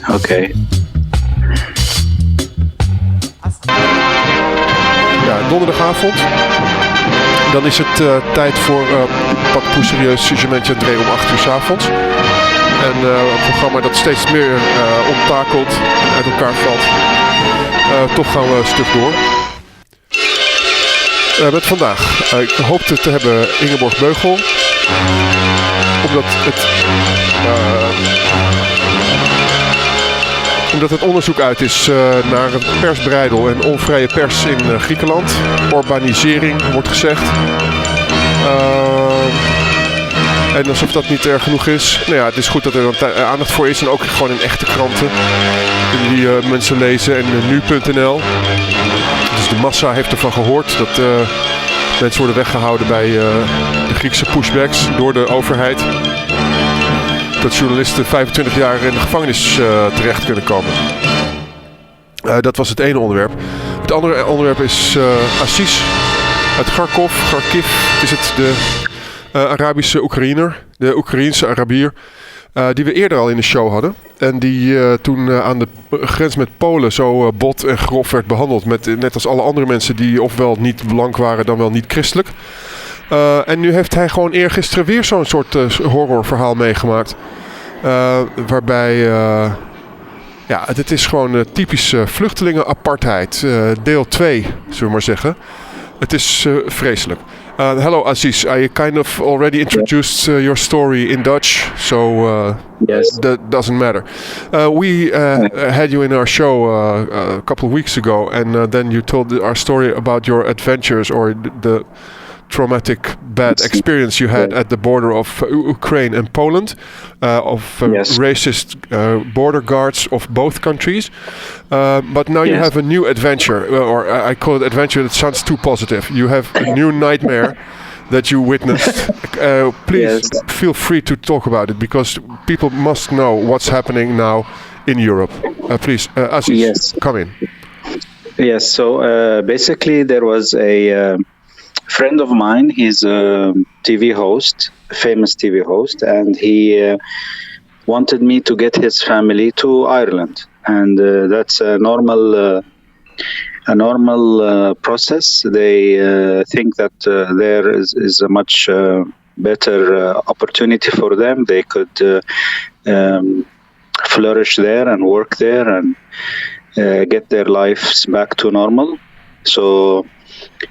Oké. Ja, donderdagavond. Dan is het tijd voor pak poe serieus jugementje André om 8 uur 's avonds. En een programma dat steeds meer onttakelt en uit elkaar valt. Toch gaan we een stuk door. Met vandaag. Ik hoopte te hebben Ingeborg Beugel. Omdat het onderzoek uit is naar het persbreidel en onvrije pers in Griekenland. Urbanisering wordt gezegd. En alsof dat niet erg genoeg is. Nou ja, het is goed dat er dan aandacht voor is. En ook gewoon in echte kranten. Die mensen lezen. En nu.nl. Dus de massa heeft ervan gehoord dat mensen worden weggehouden bij de Griekse pushbacks door de overheid. Dat journalisten 25 jaar in de gevangenis terecht kunnen komen. Dat was het ene onderwerp. Het andere onderwerp is Aziz uit Kharkiv is het de Arabische Oekraïner, de Oekraïense Arabier, die we eerder al in de show hadden. En die toen aan de grens met Polen zo bot en grof werd behandeld. Net als alle andere mensen die ofwel niet blank waren dan wel niet christelijk. En nu heeft hij gewoon eergisteren weer zo'n soort horrorverhaal meegemaakt. Waarbij, ja, het is gewoon typisch vluchtelingen apartheid. Deel 2, zullen we maar zeggen. Het is vreselijk. Hello Aziz, I kind of already introduced your story in Dutch, so Yes. that doesn't matter. We had you in our show a couple of weeks ago, and then you told our story about your adventures or the traumatic bad experience you had at the border of Ukraine and Poland, of Yes. racist border guards of both countries. But now you Yes. have a new adventure, or I call it adventure, that sounds too positive. You have a new nightmare that you witnessed. Please Yes. feel free to talk about it, because people must know what's happening now in Europe. Please, Aziz, Yes. come in. Yes. So basically, there was a friend of mine. He's a TV host, a famous TV host, and he wanted me to get his family to Ireland, and that's a normal process. They think that there is a much better opportunity for them. They could flourish there and work there and get their lives back to normal. So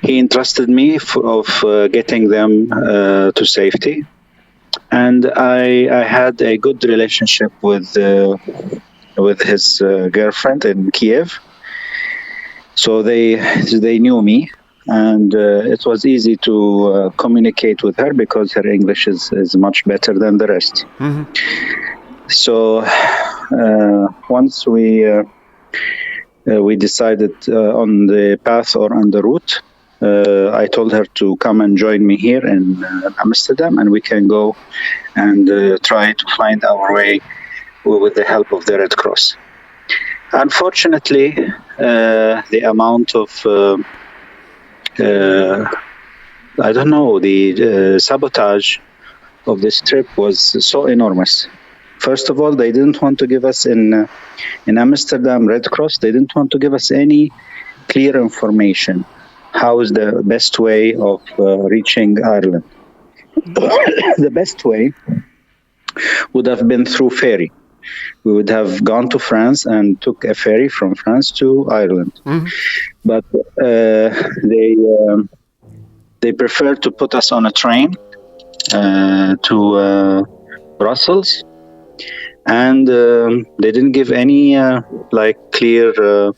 he entrusted me of getting them to safety, and I had a good relationship with his girlfriend in Kiev. So they knew me, and it was easy to communicate with her because her English is much better than the rest. Mm-hmm. So once we decided on the path or on the route, I told her to come and join me here in Amsterdam, and we can go and try to find our way with the help of the Red Cross. Unfortunately, the amount of the sabotage of this trip was so enormous. First of all, they didn't want to give us in Amsterdam Red Cross. They didn't want to give us any clear information. How is the best way of reaching Ireland? The best way would have been through ferry. We would have gone to France and took a ferry from France to Ireland. Mm-hmm. But they preferred to put us on a train to Brussels. And they didn't give any clear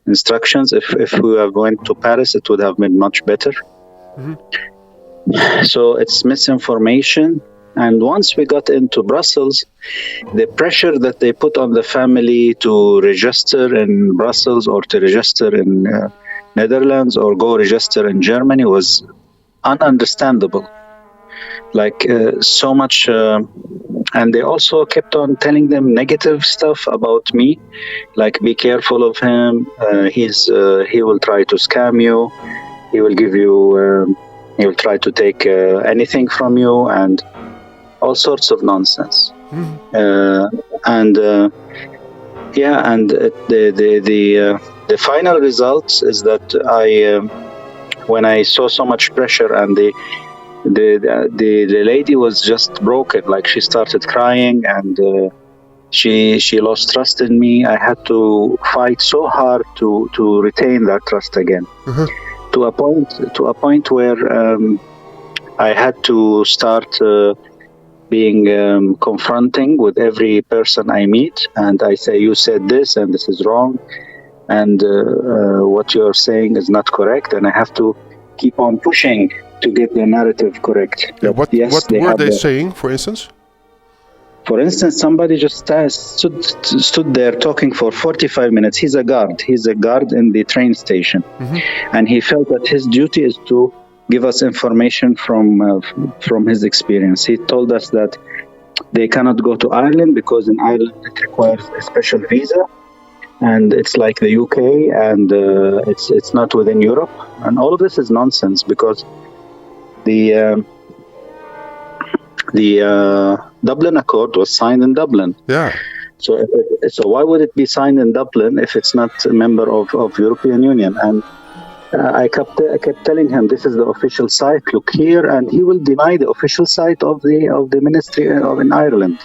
instructions. If we have went to Paris, it would have been much better. Mm-hmm. So it's misinformation. And once we got into Brussels, the pressure that they put on the family to register in Brussels or to register in Netherlands or go register in Germany was ununderstandable. So much, and they also kept on telling them negative stuff about me, like be careful of him. He will try to scam you. He will give you. He will try to take anything from you, and all sorts of nonsense. Mm-hmm. Yeah, and the final result is that when I saw so much pressure, and the lady was just broken, like she started crying, and she lost trust in me. I had to fight so hard to retain that trust again, to a point where I had to start being confronting with every person I meet, and I say, you said this and this is wrong, and what you're saying is not correct, and I have to keep on pushing to get the narrative correct. Yeah, what were they saying, for instance? For instance, somebody just stood there talking for 45 minutes. He's a guard in the train station, and he felt that his duty is to give us information from his experience. He told us that they cannot go to Ireland because in Ireland it requires a special visa, and it's like the UK, and it's not within Europe. And all of this is nonsense, because the Dublin Accord was signed in Dublin. Yeah. So why would it be signed in Dublin if it's not a member of European Union? And I kept telling him, this is the official site. Look here, and he will deny the official site of the ministry in Ireland.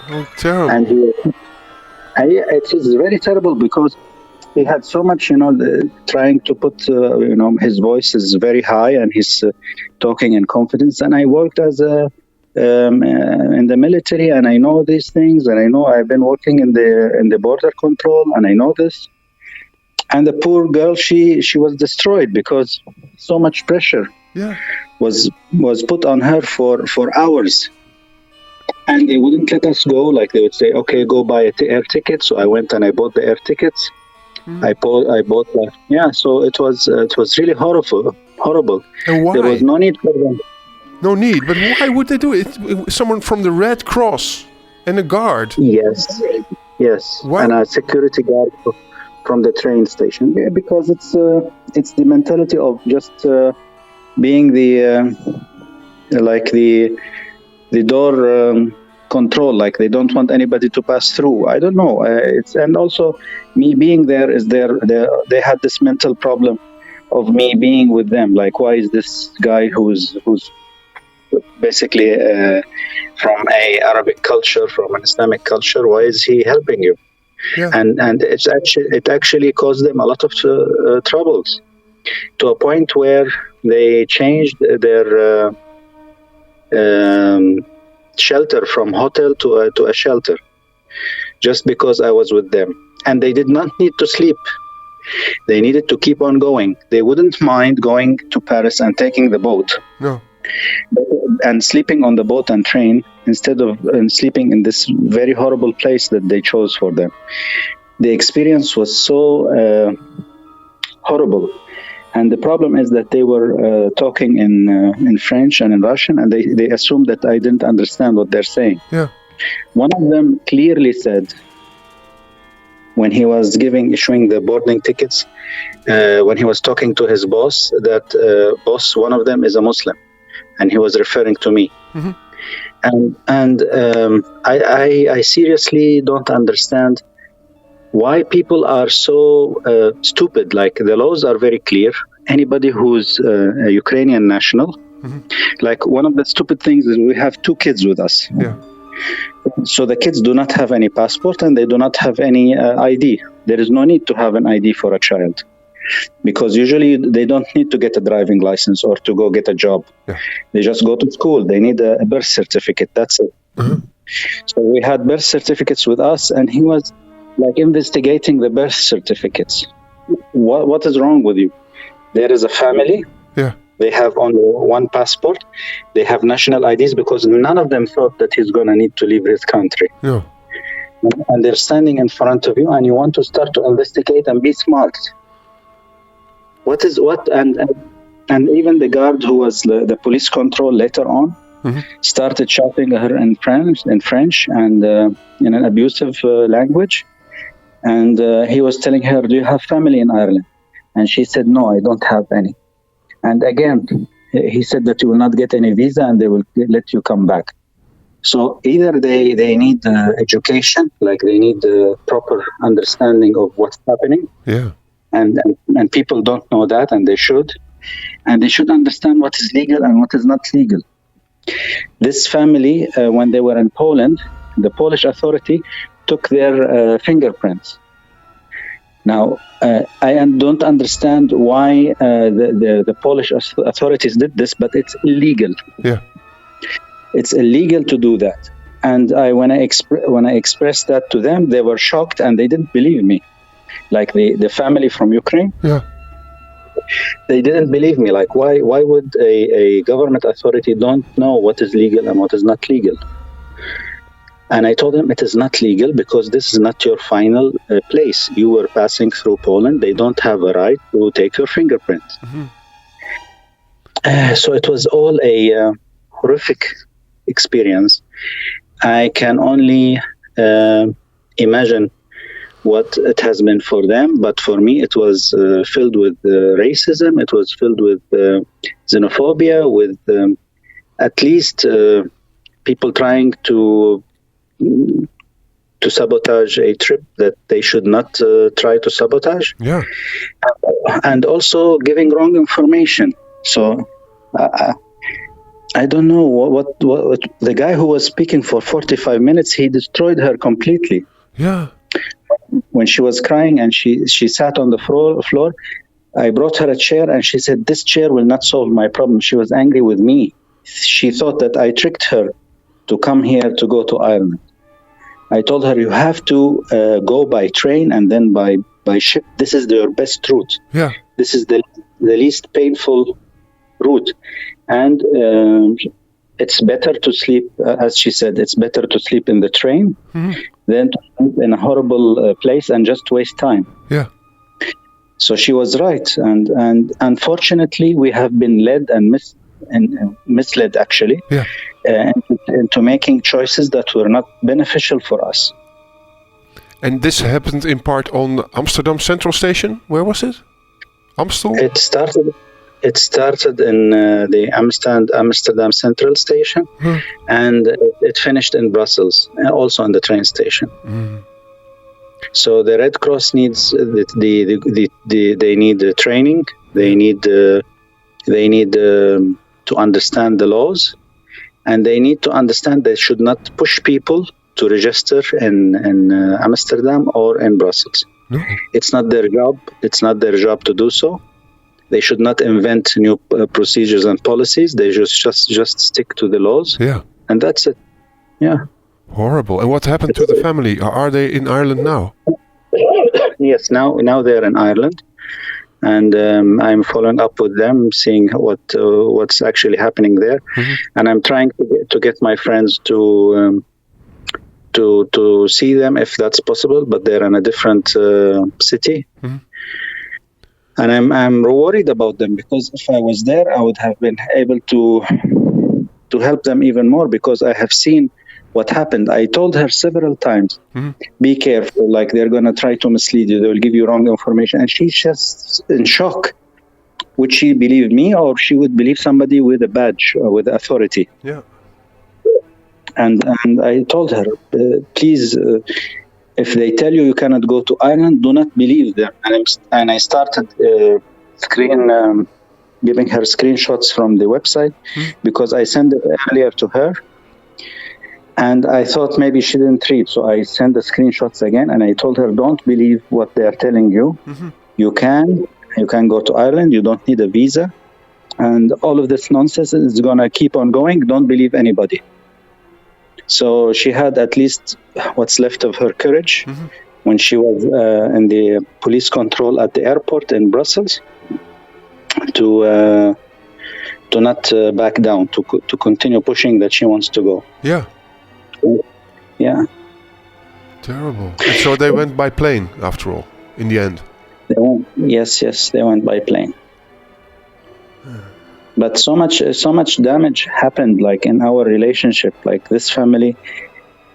Oh, terrible! And it is very terrible, because he had so much, trying to put, his voice is very high, and he's talking in confidence. And I worked as in the military, and I know these things, and I know I've been working in the border control, and I know this. And the poor girl, she was destroyed because so much pressure was put on her for hours. And they wouldn't let us go. Like, they would say, okay, go buy air ticket. So I went and I bought the air tickets. I bought so it was really horrible. And why? There was no need for them. No need, but why would they do it? Someone from the Red Cross and a guard. Yes. Why? And a security guard from the train station, because it's the mentality of just being the door control, like they don't want anybody to pass through. I don't know. And also me being there is they had this mental problem of me being with them. Like, why is this guy who's basically from a Arabic culture, from an Islamic culture, why is he helping you? Yeah. And it actually caused them a lot of troubles, to a point where they changed their shelter from hotel to a shelter, just because I was with them. And they did not need to sleep. They needed to keep on going. They wouldn't mind going to Paris and taking the boat. No. And sleeping on the boat and train instead of sleeping in this very horrible place that they chose for them. The experience was so horrible. And the problem is that they were talking in French and in Russian, and they assumed that I didn't understand what they're saying. Yeah. One of them clearly said, when he was issuing the boarding tickets, when he was talking to his boss, that boss, one of them is a Muslim. And he was referring to me. And I seriously don't understand why people are so stupid. Like, the laws are very clear. Anybody who's a Ukrainian national, like, one of the stupid things is we have 2 kids with us. Yeah. So the kids do not have any passport and they do not have any ID. There is no need to have an ID for a child, because usually they don't need to get a driving license or to go get a job. Yeah. They just go to school. They need a birth certificate. That's it. So we had birth certificates with us, and he was like investigating the birth certificates. What is wrong with you? There is a family. Yeah. They have only one passport. They have national IDs, because none of them thought that he's going to need to leave his country. Yeah. And they're standing in front of you, and you want to start to investigate and be smart. And even the guard who was the police control later on started shouting at her in French and in an abusive language. And he was telling her, do you have family in Ireland? And she said, no, I don't have any. And again, he said that you will not get any visa and they will let you come back. So either they need education, like they need proper understanding of what's happening, and people don't know that, and they should understand what is legal and what is not legal. This family, when they were in Poland, the Polish authority took their fingerprints. Now, I don't understand why the Polish authorities did this, but it's illegal. Yeah. It's illegal to do that. And when I expressed that to them, they were shocked and they didn't believe me. Like the family from Ukraine. Yeah. They didn't believe me. Like, why would a government authority don't know what is legal and what is not legal? And I told them it is not legal because this is not your final place. You were passing through Poland. They don't have a right to take your fingerprint. So it was all a horrific experience. I can only imagine what it has been for them, but for me it was filled with racism. It was filled with xenophobia, with at least people trying to sabotage a trip that they should not try to sabotage. Yeah. And also giving wrong information. So I don't know what the guy who was speaking for 45 minutes, he destroyed her completely. Yeah. When she was crying and she sat on the floor, I brought her a chair and she said, "This chair will not solve my problem." She was angry with me. She thought that I tricked her to come here to go to Ireland. I told her, you have to go by train and then by ship. This is your best route. Yeah. This is the least painful route. And it's better to sleep, as she said, it's better to sleep in the train than to sleep in a horrible place and just waste time. Yeah. So she was right. And unfortunately, we have been led and misled, actually, into making choices that were not beneficial for us. And this happened in part on Amsterdam Central Station. Where was it? Amstel? It started in the Amsterdam Central Station, and it finished in Brussels, also on the train station. So the Red Cross needs they need training. They need to understand the laws, and they need to understand they should not push people to register in Amsterdam or in Brussels. No. It's not their job. It's not their job to do so. They should not invent new procedures and policies. They just stick to the laws. Yeah. And that's it. Yeah. Horrible. And what happened to the family? Are they in Ireland now? Yes, now they're in Ireland. And I'm following up with them, seeing what's actually happening there. And I'm trying to get my friends to see them if that's possible, but they're in a different city. And I'm worried about them, because if I was there, I would have been able to help them even more, because I have seen what happened. I told her several times, be careful, like they're going to try to mislead you. They will give you wrong information. And she's just in shock. Would she believe me, or she would believe somebody with a badge or with authority? Yeah. And I told her, please, if they tell you cannot go to Ireland, do not believe them. And I started giving her screenshots from the website, because I sent it earlier to her. And I thought maybe she didn't read. So I sent the screenshots again, and I told her, don't believe what they are telling you. You can go to Ireland. You don't need a visa. And all of this nonsense is going to keep on going. Don't believe anybody. So she had at least what's left of her courage when she was in the police control at the airport in Brussels to not back down, to continue pushing that she wants to go. Yeah. Yeah. Terrible. And so they went by plane after all, in the end. Yes, they went by plane. But so much damage happened, like in our relationship. Like this family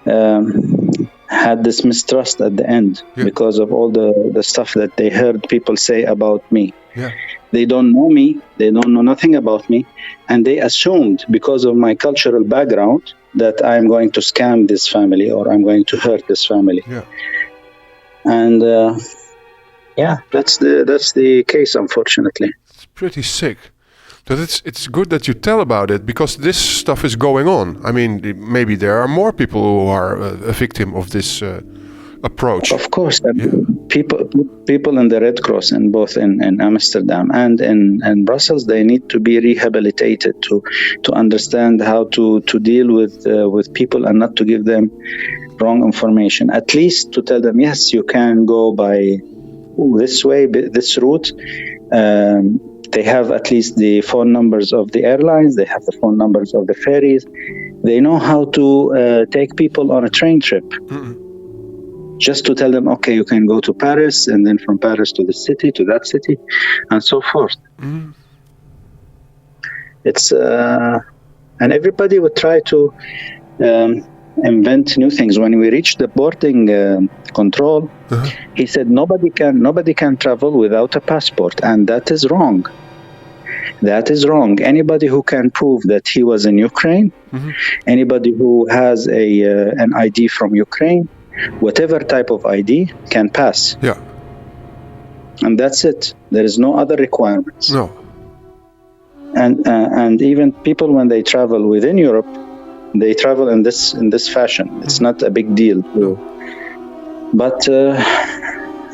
had this mistrust at the end because of all the stuff that they heard people say about me. Yeah. They don't know me. They don't know nothing about me. And they assumed, because of my cultural background, that I'm going to scam this family or I'm going to hurt this family. Yeah. And that's the case, unfortunately. It's pretty sick. But it's good that you tell about it, because this stuff is going on. I mean, maybe there are more people who are a victim of this approach. Of course, people in the Red Cross, in both in Amsterdam and in Brussels, they need to be rehabilitated to understand how to deal with people and not to give them wrong information. At least to tell them, yes, you can go by this way, this route. They have at least the phone numbers of the airlines. They have the phone numbers of the ferries. They know how to take people on a train trip. Mm-mm. Just to tell them, okay, you can go to Paris, and then from Paris to this city, to that city, and so forth. Mm. It's and everybody would try to invent new things. When we reached the boarding control, he said nobody can travel without a passport, and that is wrong. That is wrong. Anybody who can prove that he was in Ukraine, anybody who has an ID from Ukraine, whatever type of ID, can pass. Yeah. And that's it. There is no other requirements. No. And even people, when they travel within Europe, they travel in this fashion. It's not a big deal. But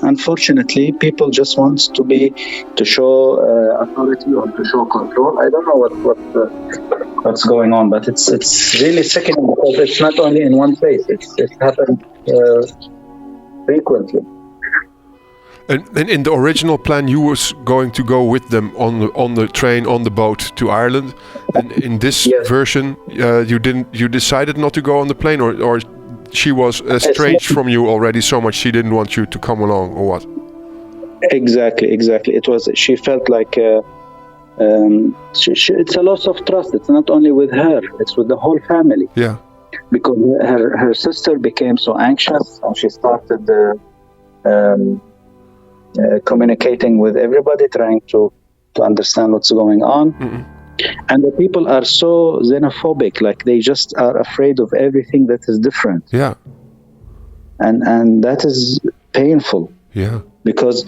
unfortunately, people just want to show authority or to show control. I don't know what's going on, but it's really sickening, because it's not only in one place. It happens frequently. And in the original plan, you was going to go with them on the train, on the boat to Ireland. And in this version, you decided not to go on the plane, or she was estranged from you already so much she didn't want you to come along, or what? Exactly. It was. She felt like it's a loss of trust. It's not only with her; it's with the whole family. Yeah. Because her sister became so anxious, and she started communicating with everybody, trying to understand what's going on. Mm-mm. And the people are so xenophobic, like they just are afraid of everything that is different. Yeah. And that is painful. Yeah. Because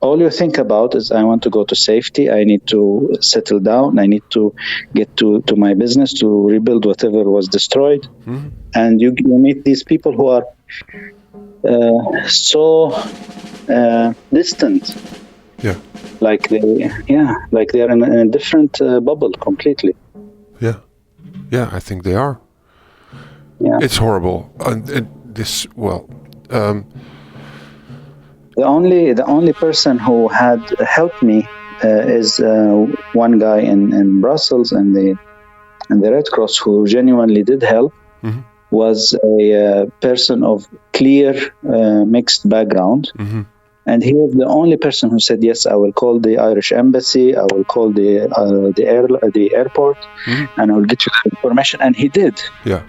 all you think about is, I want to go to safety, I need to settle down, I need to get to my business, to rebuild whatever was destroyed. Mm-hmm. And you meet these people who are so distant. Yeah. Like they are in a different bubble completely. Yeah. Yeah, I think they are. Yeah. It's horrible. And this, well, the only person who had helped me is one guy in Brussels, and the Red Cross, who genuinely did help. Mm-hmm. Was a person of clear mixed background. Mm-hmm. And he was the only person who said, yes, I will call the Irish embassy, I will call the airport, and I will get you information. And he did. Yeah.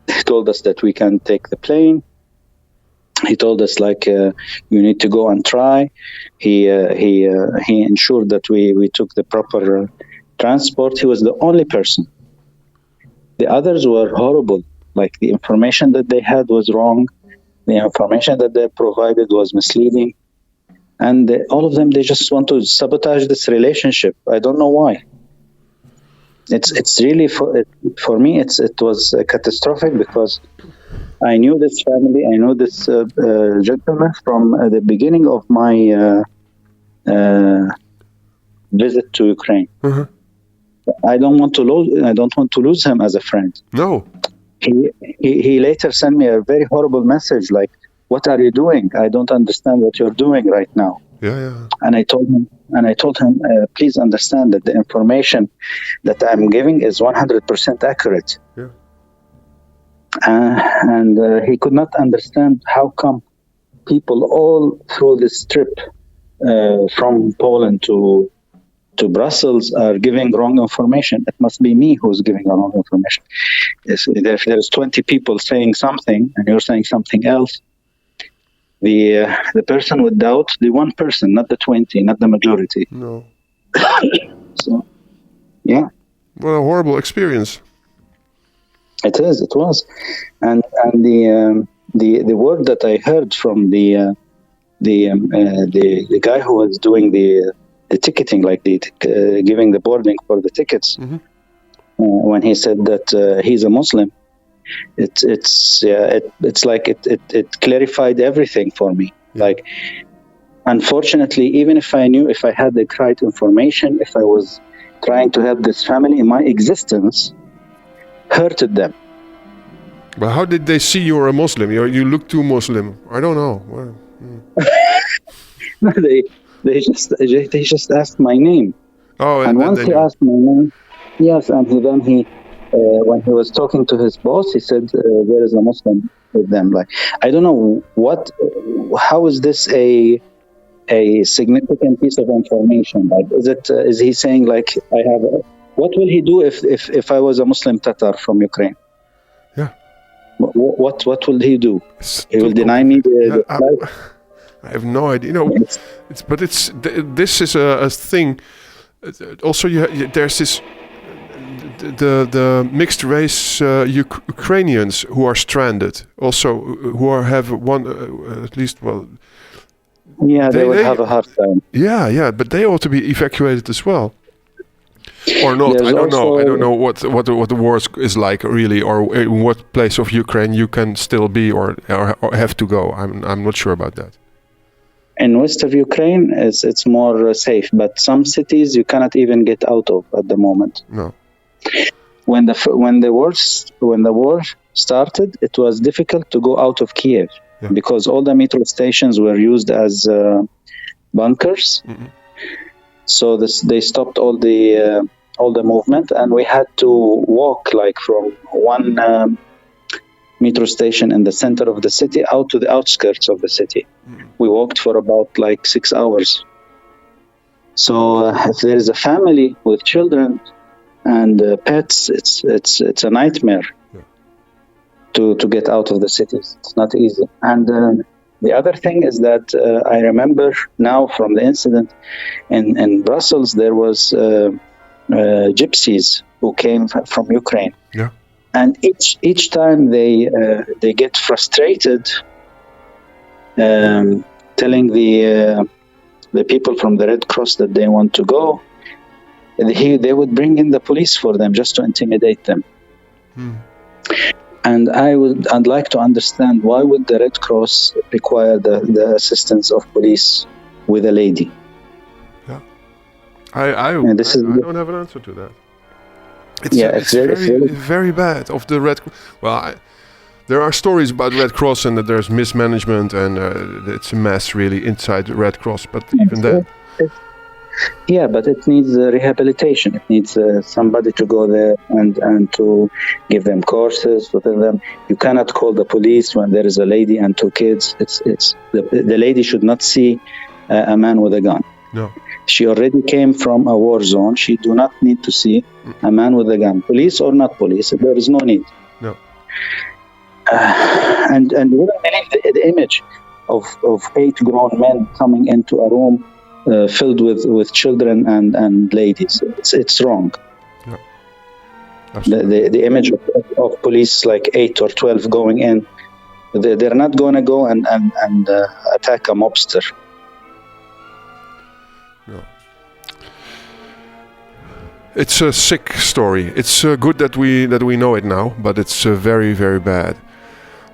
He told us that we can take the plane. He told us, like, you need to go and try. He ensured that we took the proper transport. He was the only person. The others were horrible. Like, the information that they had was wrong. The information that they provided was misleading. And all of them, they just want to sabotage this relationship. I don't know why. It's really, for me, it was catastrophic, because I knew this family, I know this gentleman from the beginning of my visit to Ukraine. Mm-hmm. I don't want to lose him as a friend. No. He later sent me a very horrible message, like, what are you doing? I don't understand what you're doing right now. Yeah. And I told him, please understand that the information that I'm giving is 100% accurate. Yeah. And he could not understand how come people all through this trip from Poland to Brussels are giving wrong information. It must be me who's giving wrong information. If there's 20 people saying something and you're saying something else, the person with doubt, the one person, not the 20, not the majority. No. So, yeah. What a horrible experience. It was, and the word that I heard from the guy who was doing the ticketing, like giving the boarding for the tickets, when he said that he's a Muslim, it's like it clarified everything for me. Yeah. Like, unfortunately, even if I had the right information, if I was trying to help this family, my existence hurted them. But how did they see you're a Muslim? You look too Muslim. I don't know. Well, they just asked my name. Oh, and once he asked my name, yes, and then he when he was talking to his boss, he said there is a Muslim with them. Like, I don't know how is this a significant piece of information? Like, is he saying like what will he do if I was a Muslim Tatar from Ukraine? Yeah. What will he do? He will deny me the I have no idea. This is a thing. Also, there's this the mixed race Ukrainians who are stranded. Also, who have one at least. Well, yeah, they would have a hard time. Yeah, but they ought to be evacuated as well. Or not? I don't know. I don't know what the war is like really, or in what place of Ukraine you can still be or have to go. I'm not sure about that. In west of Ukraine, it's more safe, but some cities you cannot even get out of at the moment. No. When the war started, it was difficult to go out of Kiev because all the metro stations were used as bunkers. Mm-hmm. So they stopped all the movement, and we had to walk like from one metro station in the center of the city out to the outskirts of the city. We walked for about like 6 hours. So if there is a family with children and pets, it's a nightmare to get out of the cities. It's not easy. And the other thing is that I remember now from the incident in Brussels, there was gypsies who came from Ukraine. Yeah. And each time they get frustrated, telling the people from the Red Cross that they want to go, they would bring in the police for them just to intimidate them. And I'd like to understand, why would the Red Cross require the assistance of police with a lady? Yeah, I don't have an answer to that. It's very bad of the Red Cross. Well, there are stories about Red Cross and that there's mismanagement and it's a mess really inside the Red Cross. But even then, yeah, but it needs rehabilitation. It needs somebody to go there and to give them courses, to tell them you cannot call the police when there is a lady and 2 kids. It's the lady should not see a man with a gun. No. She already came from a war zone. She do not need to see a man with a gun, police or not police. There is no need. No. And you wouldn't believe the image of 8 grown men coming into a room filled with children and ladies. It's wrong. Yeah. Absolutely. The image of police like 8 or 12 going in, they're not going to go and attack a mobster. No. It's a sick story. It's good that we know it now, but it's very, very bad.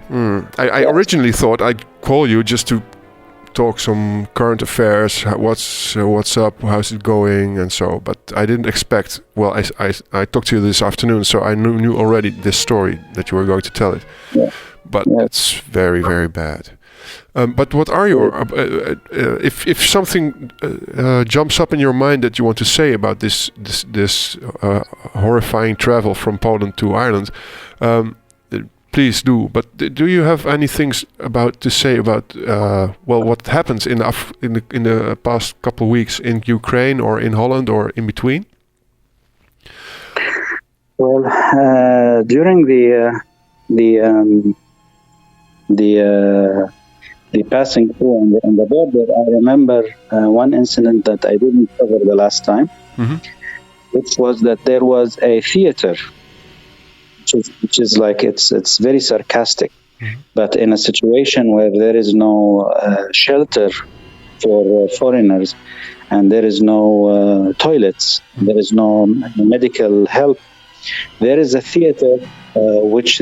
I originally thought I'd call you just to talk some current affairs, what's up, how's it going, and so. But I didn't expect. Well, I talked to you this afternoon, so I knew already this story that you were going to tell it. Yeah. But it's very, very bad. But what are your if something jumps up in your mind that you want to say about this horrifying travel from Poland to Ireland? Please do. But do you have any things to say about what happens in the past couple of weeks in Ukraine or in Holland or in between? Well, during the the passing through on the border, I remember one incident that I didn't cover the last time, which was that there was a theater, which is like it's very sarcastic, but in a situation where there is no shelter for foreigners, and there is no toilets, there is no medical help, there is a theater which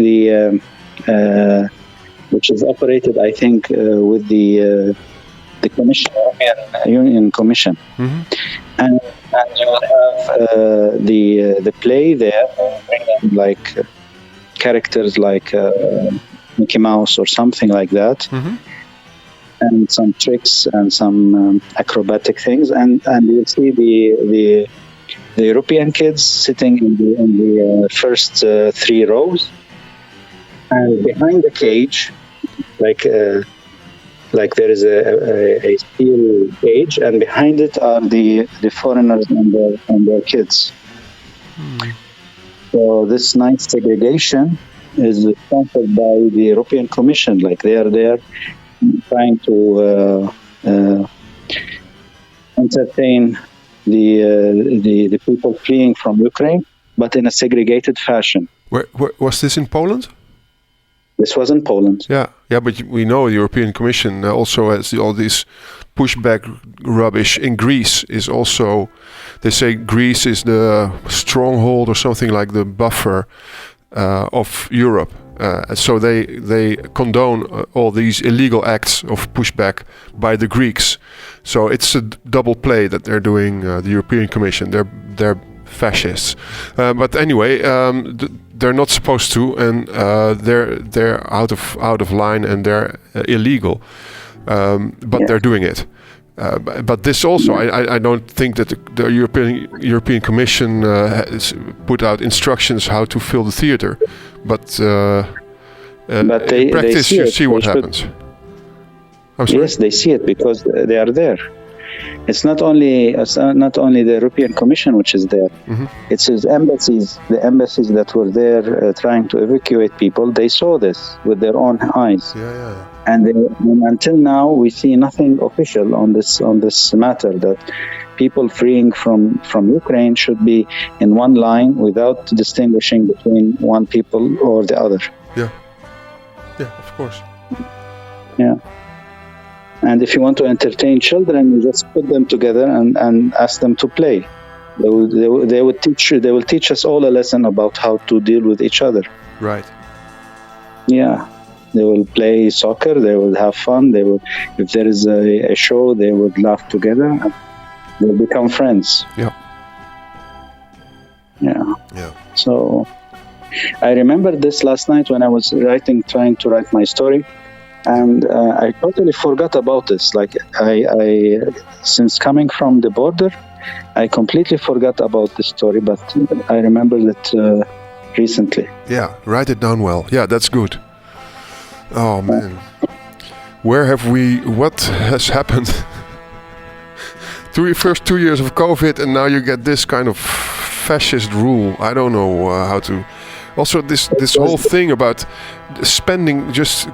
is operated, I think, with the Commission, Union Commission, and you will have the play there, like characters like Mickey Mouse or something like that, and some tricks and some acrobatic things, and you'll see the European kids sitting in the first 3 rows, and behind the cage, like there is a steel cage, and behind it are the foreigners and their kids. So this nice segregation is sponsored by the European Commission. Like they are there trying to entertain the people fleeing from Ukraine, but in a segregated fashion. Where was this in Poland? This was in Poland. Yeah, but we know the European Commission also has all this pushback rubbish in Greece. Is also, they say Greece is the stronghold or something like the buffer of Europe. So they condone all these illegal acts of pushback by the Greeks. So it's a double play that they're doing. The European Commission, they're fascists. But anyway, they're not supposed to, and they're out of line, and they're illegal. But they're doing it. But this also, I don't think that the European Commission has put out instructions how to fill the theater. But in practice, you see what happens. Yes, they see it because they are there. It's not only the European Commission which is there. It's his embassies. The embassies that were there trying to evacuate people, they saw this with their own eyes. And until now, we see nothing official on this matter, that people fleeing from Ukraine should be in one line without distinguishing between one people or the other. Yeah, of course. Yeah. And if you want to entertain children, you just put them together and ask them to play. They will teach us all a lesson about how to deal with each other. Right. Yeah. They will play soccer. They will have fun. They will, if there is a show, they would laugh together. And they'll become friends. Yeah. So I remember this last night when I was trying to write my story. And I totally forgot about this. Like I since coming from the border, I completely forgot about this story. But I remembered it recently. Yeah, write it down well. Yeah, that's good. Oh man, what has happened? First 2 years of COVID, and now you get this kind of fascist rule. I don't know how to. Also, this whole thing about spending just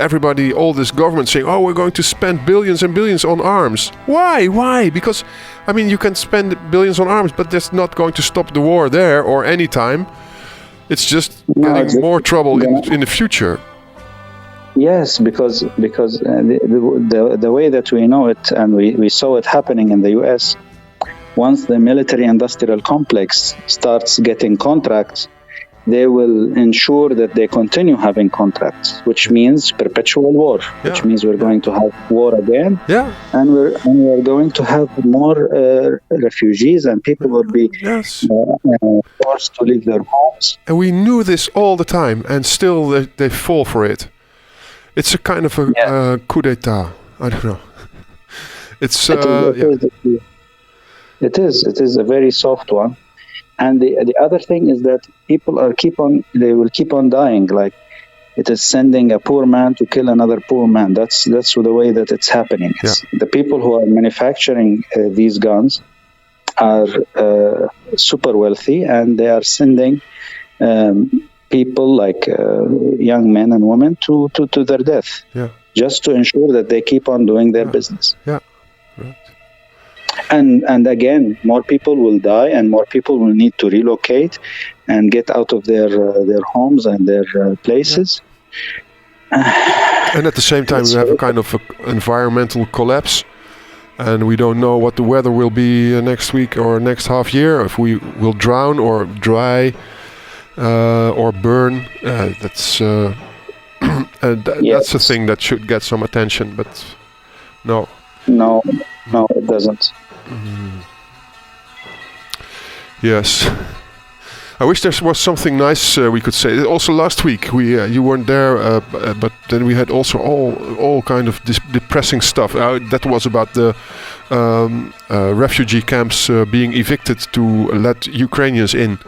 everybody, all this government saying, oh, we're going to spend billions and billions on arms. Why? Because, I mean, you can spend billions on arms, but that's not going to stop the war there or any time. It's just getting more trouble in the future. Yes, because the way that we know it, and we saw it happening in the US, once the military-industrial complex starts getting contracts, they will ensure that they continue having contracts, which means perpetual war, which means we're going to have war again, and we're going to have more refugees, and people will be forced to leave their homes. And we knew this all the time, and still they fall for it. It's a kind of a coup d'état. I don't know. It is a very soft one. And the other thing is that people will keep on dying. Like it is sending a poor man to kill another poor man. That's the way that it's happening. The people who are manufacturing these guns are super wealthy, and they are sending people like young men and women to their death. just to ensure that they keep on doing their business. Yeah, right. And again, more people will die, and more people will need to relocate and get out of their homes and their places. And at the same time, we have a kind of environmental collapse, and we don't know what the weather will be next week or next half year. If we will drown or dry or burn, that's that's a thing that should get some attention. But no, it doesn't. Yes. I wish there was something nice we could say. Also, last week you weren't there, but then we had also all kind of depressing stuff. That was about the refugee camps being evicted to let Ukrainians in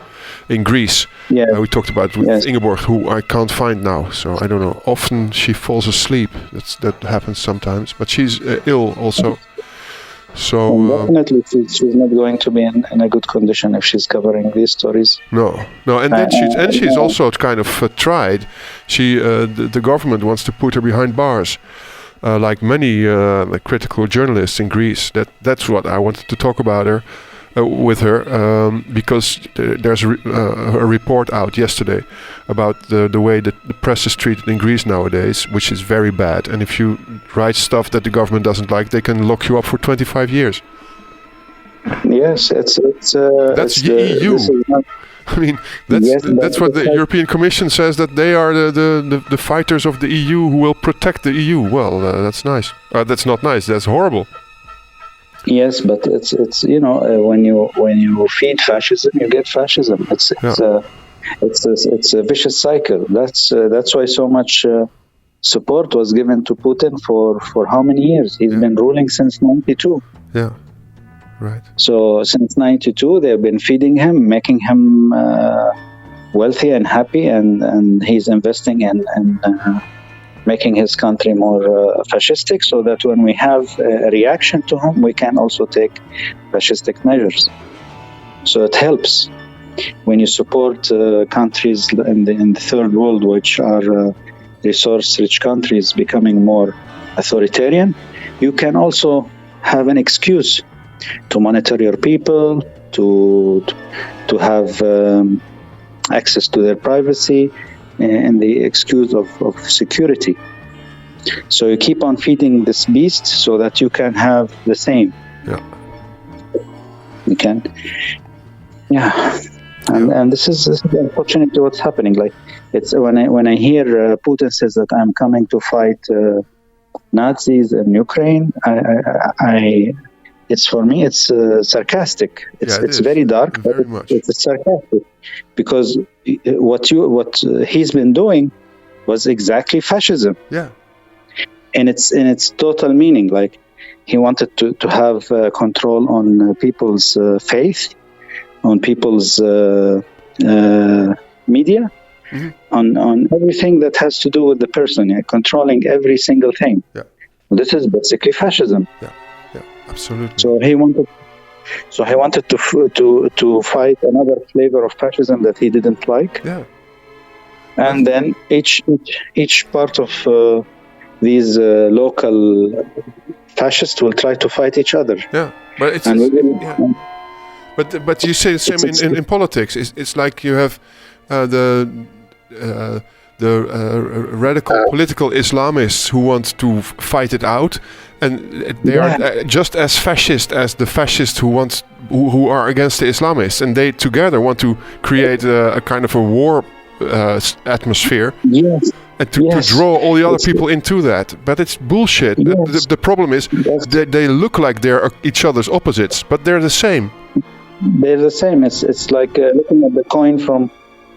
Greece. Yeah. We talked about with Ingeborg, who I can't find now. So I don't know. Often she falls asleep. That happens sometimes. But she's ill also. So definitely, she's not going to be in a good condition if she's covering these stories. No, and then she's also kind of tried. The government wants to put her behind bars, like many like critical journalists in Greece. That's what I wanted to talk about with her, because there's a report out yesterday about the way that the press is treated in Greece nowadays, which is very bad. And if you write stuff that the government doesn't like, they can lock you up for 25 years. Yes, that's the EU. I mean, that's what the European Commission says, that they are the fighters of the EU who will protect the EU. Well, that's nice. That's not nice. That's horrible. Yes, but it's when you feed fascism, you get fascism. It's a vicious cycle. That's why so much support was given to Putin for how many years? He's been ruling since 92. Yeah, right. So since 92, they've been feeding him, making him wealthy and happy, and he's investing in making his country more fascistic, so that when we have a reaction to him, we can also take fascistic measures. So it helps when you support countries in the third world, which are resource-rich countries, becoming more authoritarian. You can also have an excuse to monitor your people, to have access to their privacy, and the excuse of security. So you keep on feeding this beast so that you can have the same. Yeah. You can. Yeah. And this is unfortunately what's happening. Like, it's when I hear Putin says that I'm coming to fight Nazis in Ukraine, it's for me it's sarcastic. It's very dark, very but much. It's sarcastic, because what he's been doing was exactly fascism. Yeah. In its total meaning. Like, he wanted to have control on people's faith, on people's media, on everything that has to do with the person, controlling every single thing. Yeah. This is basically fascism. Yeah, absolutely. So he wanted to fight another flavor of fascism that he didn't like. Yeah. And then each part of these local fascists will try to fight each other. Yeah, but it's but you say the same in politics. It's like you have the radical political Islamists who want to fight it out, and they are just as fascist as the fascists who are against the Islamists, and they together want to create a kind of a war atmosphere. Yes. And to draw all the other people into that. But it's bullshit. Yes. The problem is they look like they're each other's opposites, but they're the same. They're the same. It's like looking at the coin from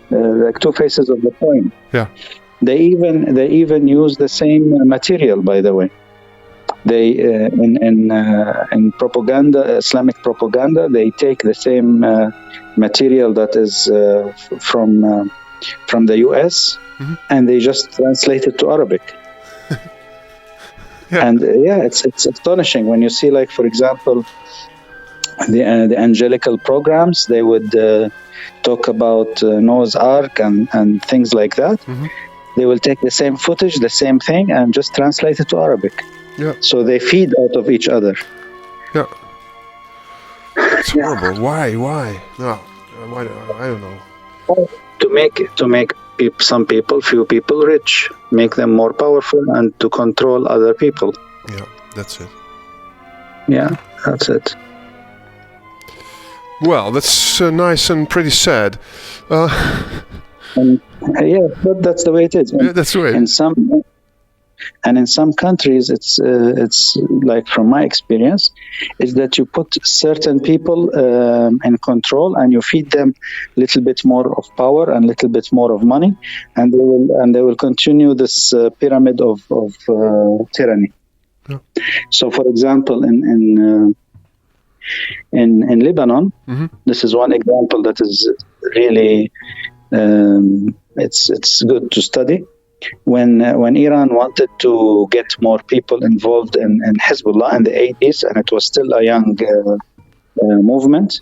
like two faces of the coin. Yeah. They even use the same material, by the way. They in propaganda, Islamic propaganda, they take the same material that is from the US, and they just translate it to Arabic. And it's astonishing when you see, like, for example, the angelical programs. They would talk about Noah's Ark and things like that. they will take the same footage, the same thing, and just translate it to Arabic. Yeah. So they feed out of each other. Yeah. It's horrible. Why? No, why? I don't know. To make some people, few people rich, make them more powerful, and to control other people. Yeah, that's it. Yeah, that's it. Well, that's nice and pretty sad. Yeah, but that's the way it is. Yeah, that's the way. In some countries, it's like, from my experience, is that you put certain people in control, and you feed them a little bit more of power and a little bit more of money, and they will continue this pyramid of tyranny. Yeah. So, for example, in Lebanon, this is one example that is really it's good to study. When Iran wanted to get more people involved in Hezbollah in the 80s, and it was still a young movement,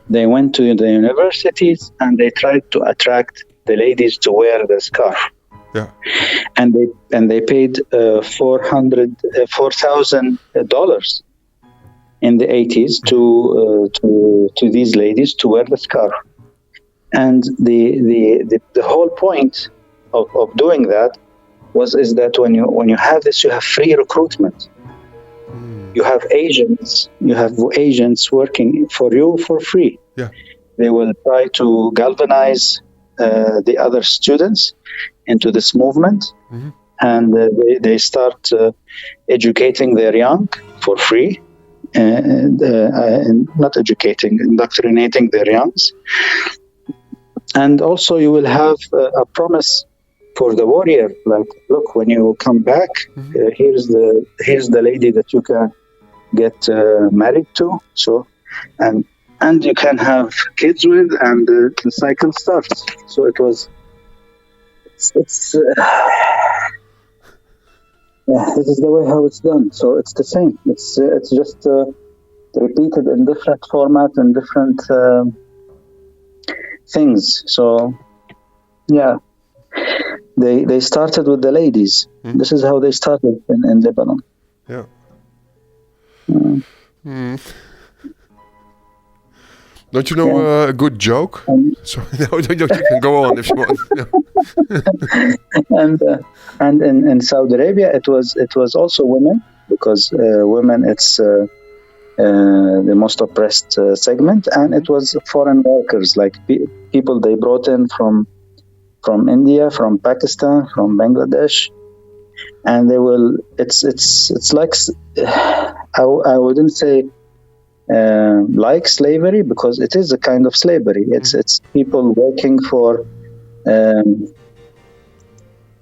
they went to the universities and they tried to attract the ladies to wear the scarf. Yeah. And they paid $4,000 in the 80s to these ladies to wear the scarf. And the whole point of doing that is that when you have this, you have free recruitment. You have agents working for you for free. Yeah. They will try to galvanize the other students into this movement, and they start educating their young for free, and not educating, indoctrinating their youngs. And also you will have a promise for the warrior, like, look, when you come back, here's the lady that you can get married to, so and you can have kids with, and the cycle starts. So it's this is the way how it's done. So it's the same. It's just repeated in different formats and different things. So yeah, they started with the ladies. This is how they started in Lebanon. Yeah. Don't you know a good joke? So no, you can go on if you want. And in Saudi Arabia, it was also women, because women, it's the most oppressed segment, and it was foreign workers, like people they brought in from India, from Pakistan, from Bangladesh, and they will. It's like, I wouldn't say like slavery, because it is a kind of slavery. It's people working for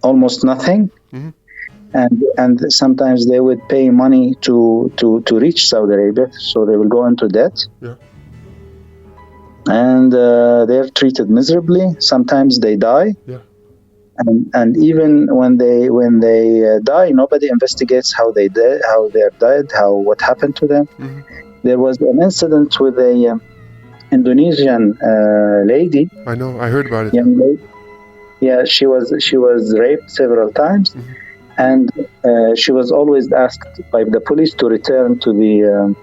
almost nothing. And sometimes they would pay money to reach Saudi Arabia, so they will go into debt. Yeah. And they're treated miserably. Sometimes they die. Yeah. And even when they die, nobody investigates how they're dead, what happened to them. There was an incident with a Indonesian lady. I know. I heard about it. Young lady. Yeah, she was raped several times. And she was always asked by the police to return to the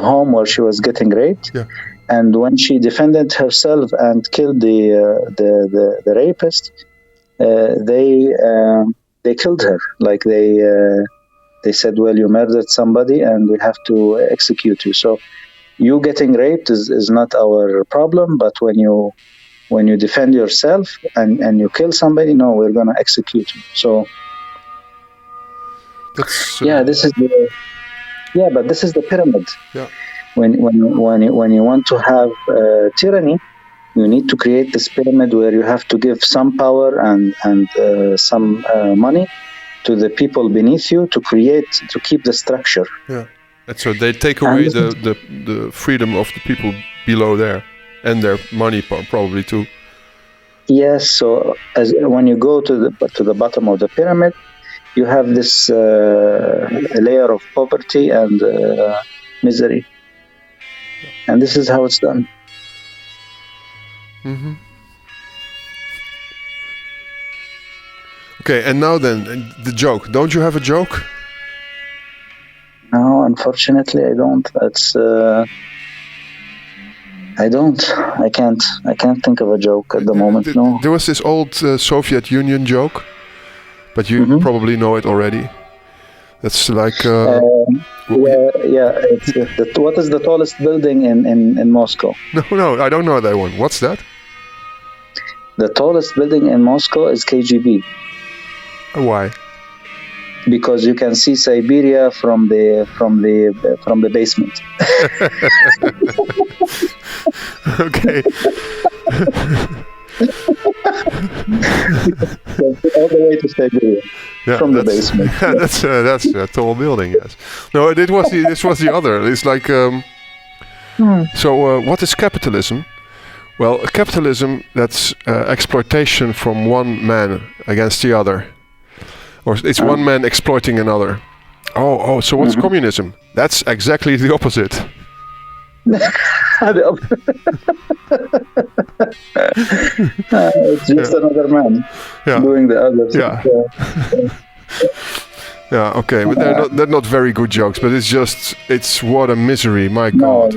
home where she was getting raped. Yeah. And when she defended herself and killed the rapist, they killed her. Like they said, well, you murdered somebody, and we have to execute you. So you getting raped is not our problem, but when you defend yourself and you kill somebody, no, we're going to execute you. So that's this is the pyramid. Yeah. When you want to have tyranny, you need to create this pyramid where you have to give some power and some money to the people beneath you to keep the structure. Yeah. And so they take away the freedom of the people below there. And their money probably too. Yes. So when you go to the bottom of the pyramid, you have this layer of poverty and misery, and this is how it's done. Mm-hmm. Okay, and now then, the joke. Don't you have a joke? No, unfortunately, I don't. I don't. I can't think of a joke at the moment. No. There was this old Soviet Union joke, but you probably know it already. That's like. What is the tallest building in Moscow? No, I don't know that one. What's that? The tallest building in Moscow is KGB. Why? Because you can see Siberia from the basement. Okay. All the way to Siberia from the basement. Yeah, that's a tall building. Yes. No, this was the other. It's like. So, what is capitalism? Well, capitalism, that's exploitation from one man against the other. Or it's one man exploiting another. Oh, so what's communism? That's exactly the opposite. It's just another man doing the other. Yeah. Yeah, okay, but they're not very good jokes, but it's what a misery, my God.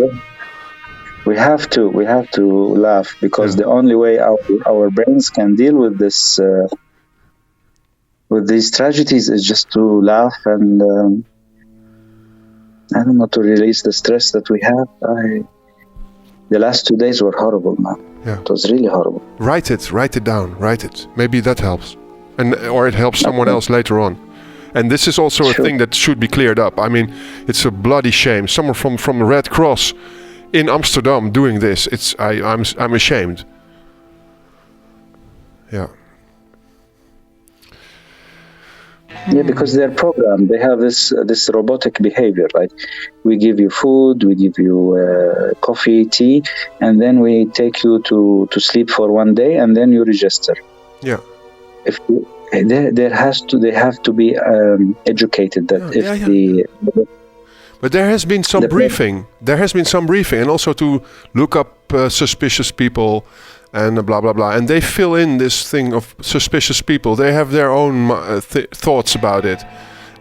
We have to laugh, because the only way our brains can deal with this with these tragedies is just to laugh and I don't know, to release the stress that we have. The last 2 days were horrible, man. Yeah. It was really horrible. Write it down. Maybe that helps, or it helps someone else later on. And this is also a thing that should be cleared up. I mean, it's a bloody shame. Someone from the Red Cross in Amsterdam doing this. I'm ashamed. Yeah. Yeah, because they're programmed. They have this robotic behavior. Like, we give you food, we give you coffee, tea, and then we take you to sleep for 1 day, and then you register. Yeah. They have to be educated that But there has been some briefing. There has been some briefing, and also to look up suspicious people and blah blah blah. And they fill in this thing of suspicious people. They have their own thoughts about it,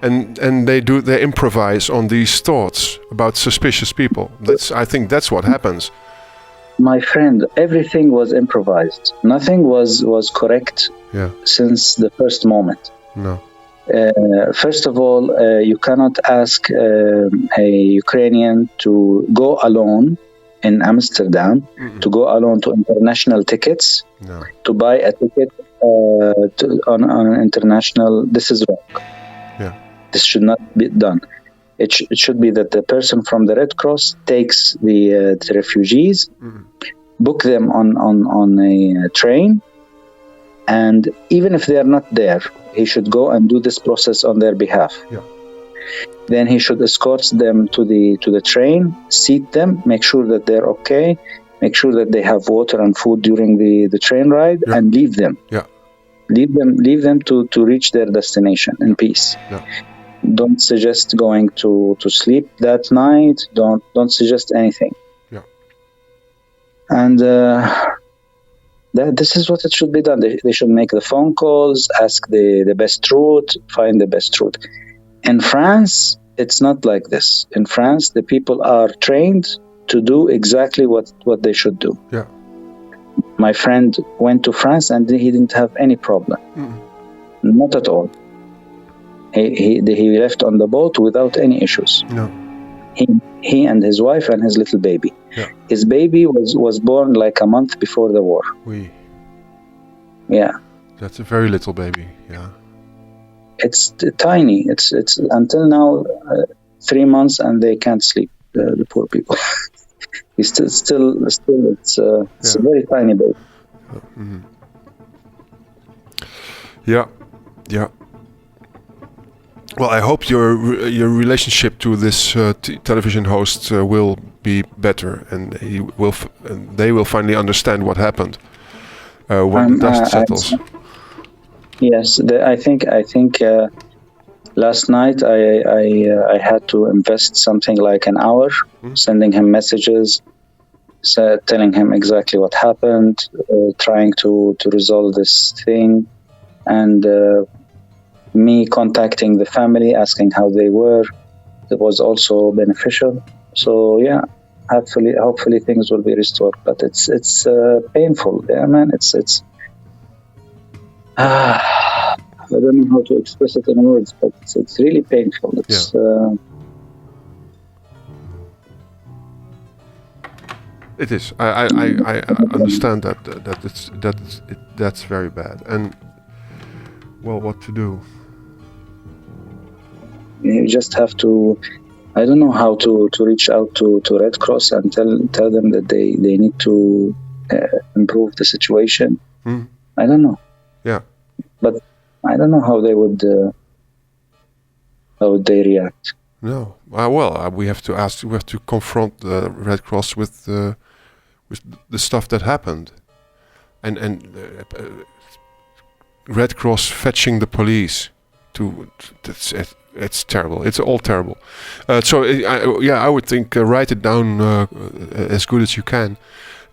and they improvise on these thoughts about suspicious people. I think that's what happens. My friend, everything was improvised. Nothing was correct since the first moment. No. First of all, you cannot ask a Ukrainian to go alone in Amsterdam, to go alone to international tickets, to buy a ticket on an international. This is wrong. Yeah. This should not be done. It should be that the person from the Red Cross takes the refugees, book them on a train, and even if they are not there, he should go and do this process on their behalf. Yeah. Then he should escort them to the train, seat them, make sure that they're okay, make sure that they have water and food during the train ride, and leave them. Yeah. Leave them to reach their destination in peace. Yeah. Don't suggest going to sleep that night. Don't suggest anything. Yeah. And this is what it should be done. They should make the phone calls, ask the best route, find the best route. In France, it's not like this. In France, the people are trained to do exactly what they should do. Yeah. My friend went to France and he didn't have any problem. Not at all. He left on the boat without any issues. No. He and his wife and his little baby. Yeah. His baby was born like a month before the war. Yeah. That's a very little baby. Yeah. It's tiny. It's until now 3 months and they can't sleep. The poor people. He's still it's a very tiny baby. Yeah. Well, I hope your relationship to this television host will be better, and they will finally understand what happened when the dust settles. Yes, I think last night I had to invest something like an hour sending him messages, telling him exactly what happened, trying to resolve this thing, and me contacting the family, asking how they were. It was also beneficial. So yeah, hopefully things will be restored. But it's painful. Yeah, man. It's. I don't know how to express it in words, but it's really painful. It's. Yeah. It is. I understand that's very bad. And well, what to do? You just have to. I don't know how to reach out to Red Cross and tell them that they need to improve the situation. I don't know. Yeah. But I don't know how they would react. No. Well, we have to ask. We have to confront the Red Cross with the stuff that happened, and Red Cross fetching the police it's terrible. It's all terrible. So I would think write it down as good as you can,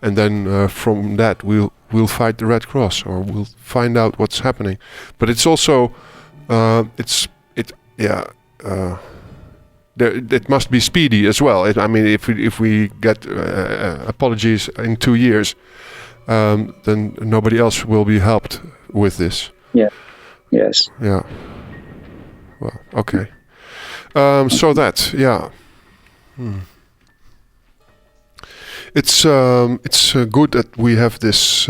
and then from that we'll fight the Red Cross, or we'll find out what's happening. But it's also it must be speedy as well. I mean, if we get apologies in 2 years, then nobody else will be helped with this. Yeah. Yes. Yeah. Well, okay. So that, yeah. It's good that we have this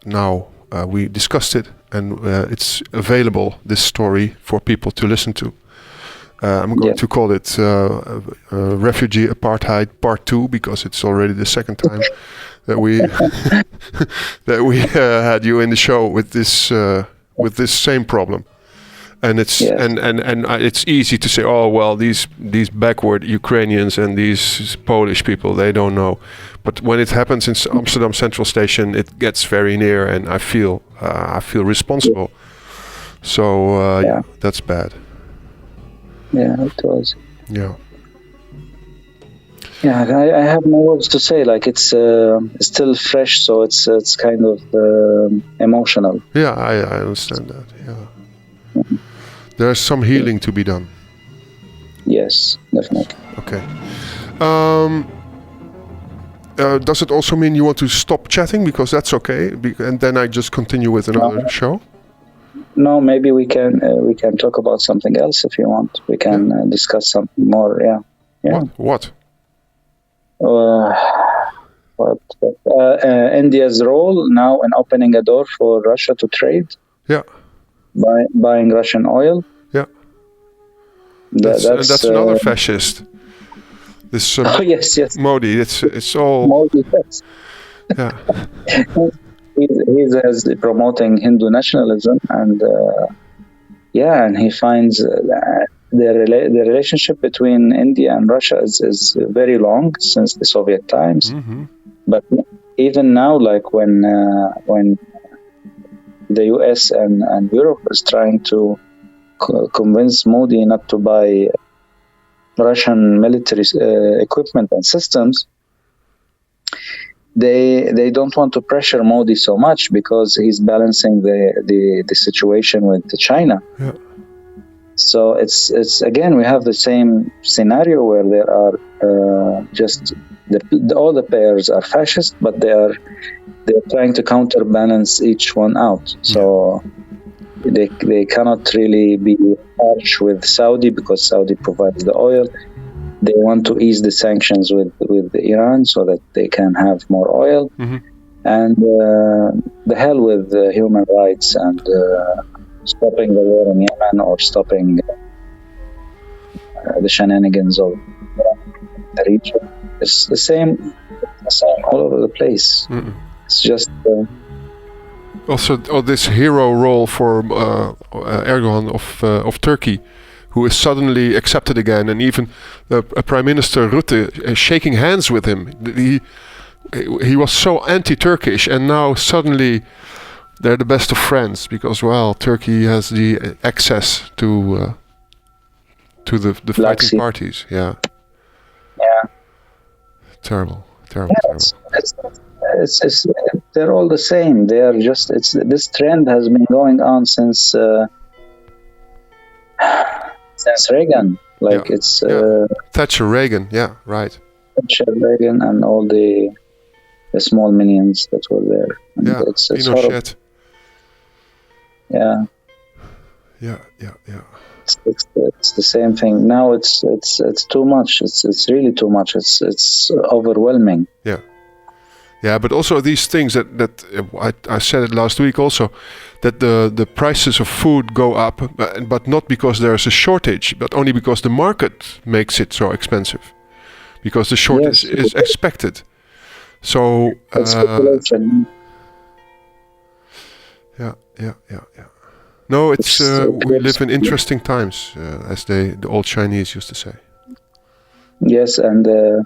now. We discussed it, and it's available, this story, for people to listen to. I'm going to call it Refugee Apartheid Part 2, because it's already the second time that we had you in the show with this same problem. And it's and it's easy to say, oh well, these backward Ukrainians and these Polish people, they don't know. But when it happens in Amsterdam Central Station, it gets very near, and I feel responsible. So that's bad. Yeah, it was. Yeah. Yeah, I have no words to say. Like it's still fresh, so it's kind of emotional. Yeah, I understand that. Yeah. Mm-hmm. There's some healing to be done. Yes, definitely. Okay. Does it also mean you want to stop chatting? Because that's okay, and then I just continue with another show? No, maybe we can talk about something else if you want. We can discuss something more. Yeah. What? India's role now in opening a door for Russia to trade. Yeah. Buying Russian oil. Yeah. That's another fascist. This yes. Modi. It's all. Modi, yes. Yeah. He's promoting Hindu nationalism, and and he finds the relationship between India and Russia is very long, since the Soviet times. Mm-hmm. But even now, like when the US and Europe is trying to convince Modi not to buy Russian military equipment and systems, they don't want to pressure Modi so much, because he's balancing the situation with China. Yeah. So it's again, we have the same scenario where there are just all the players are fascist, but they're trying to counterbalance each one out. So they cannot really be harsh with Saudi, because Saudi provides the oil. They want to ease the sanctions with Iran so that they can have more oil. Mm-hmm. And the hell with human rights and stopping the war in Yemen, or stopping the shenanigans of the region. It's the same all over the place. Mm-mm. It's just... Also, this hero role for Erdogan of Turkey, who is suddenly accepted again, and even Prime Minister Rutte shaking hands with him. He was so anti-Turkish, and now suddenly they're the best of friends, because Turkey has the access to the fighting parties. Yeah. Yeah. Terrible. terrible. It's they're all the same. They are just. This trend has been going on since Reagan. Thatcher, Reagan. Yeah, right. Thatcher, Reagan, and all the small minions that were there. And it's Pinochet. Yeah. It's the same thing. Now it's too much. It's really too much. It's overwhelming. Yeah, but also these things that I said it last week also, that the prices of food go up, but not because there's a shortage, but only because the market makes it so expensive, because the shortage is expected. So yeah. No, it's we live in interesting times, as the old Chinese used to say. Yes, and the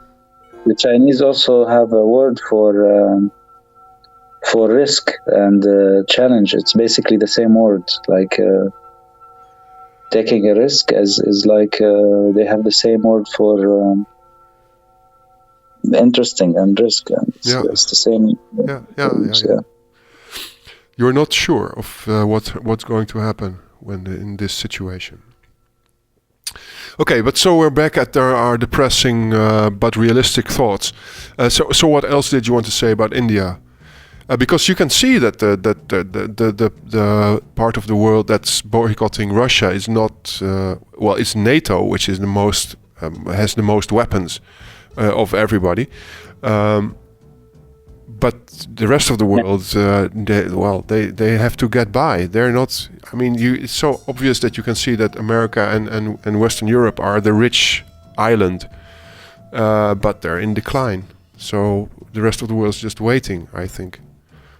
Chinese also have a word for risk and challenge. It's basically the same word. Like taking a risk is like they have the same word for interesting and risk. And it's the same. Yeah. You're not sure of what's going to happen when in this situation. Okay, but so we're back at our depressing but realistic thoughts. So what else did you want to say about India? Because you can see that the part of the world that's boycotting Russia is not it's NATO, which is the most has the most weapons of everybody. But the rest of the world, they have to get by. They're not. I mean, it's so obvious that you can see that America and Western Europe are the rich island, but they're in decline. So the rest of the world is just waiting, I think,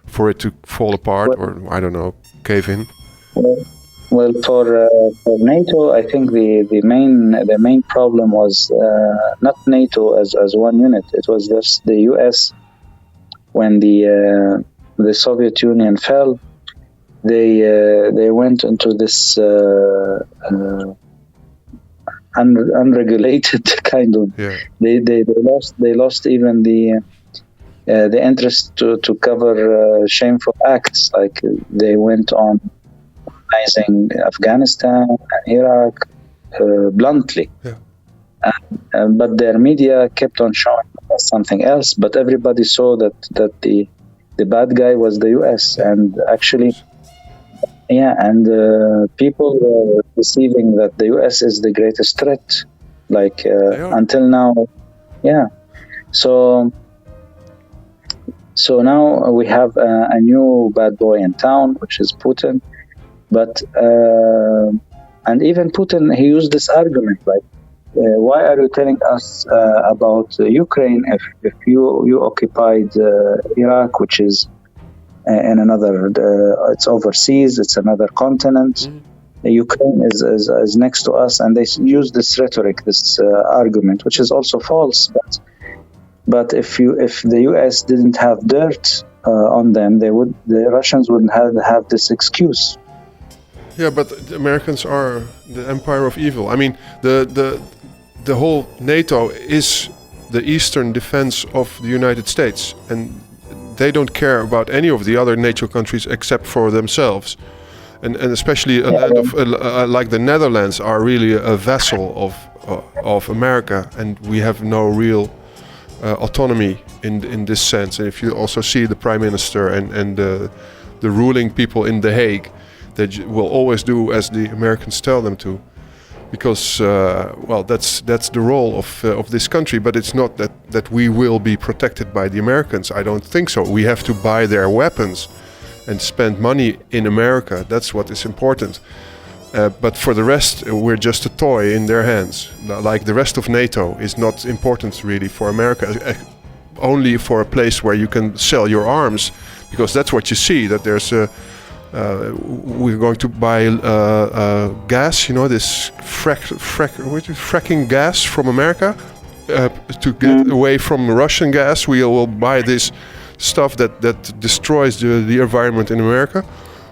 for it to fall apart or I don't know, cave in. Well, for NATO, I think the main problem was not NATO as one unit. It was just the U.S. When the Soviet Union fell, they went into this unregulated kind of. Yeah. They lost even the interest to cover shameful acts, like they went on organizing Afghanistan and Iraq bluntly. Yeah. But their media kept on showing something else, but everybody saw that the bad guy was the US, and actually people were perceiving that the US is the greatest threat, like until now. So now we have a new bad boy in town, which is Putin, but and even Putin, he used this argument like, why are you telling us about Ukraine if you occupied Iraq, which is in another, it's overseas, it's another continent. Mm-hmm. Ukraine is next to us, and they use this rhetoric, this argument, which is also false. But if the US didn't have dirt on them, the Russians wouldn't have this excuse. Yeah, but the Americans are the empire of evil. I mean, the whole NATO is the eastern defense of the United States, and they don't care about any of the other NATO countries except for themselves. And especially a land of like the Netherlands are really a vassal of America, and we have no real autonomy in this sense. And if you also see the Prime Minister and the ruling people in The Hague, they will always do as the Americans tell them to. Because that's the role of this country, but it's not that we will be protected by the Americans. I don't think so. We have to buy their weapons and spend money in America. That's what is important. But for the rest, we're just a toy in their hands. Like the rest of NATO is not important really for America, only for a place where you can sell your arms, because that's what you see, that there's a we're going to buy gas, this fracking gas from America to get away from Russian gas. We will buy this stuff that destroys the environment in America,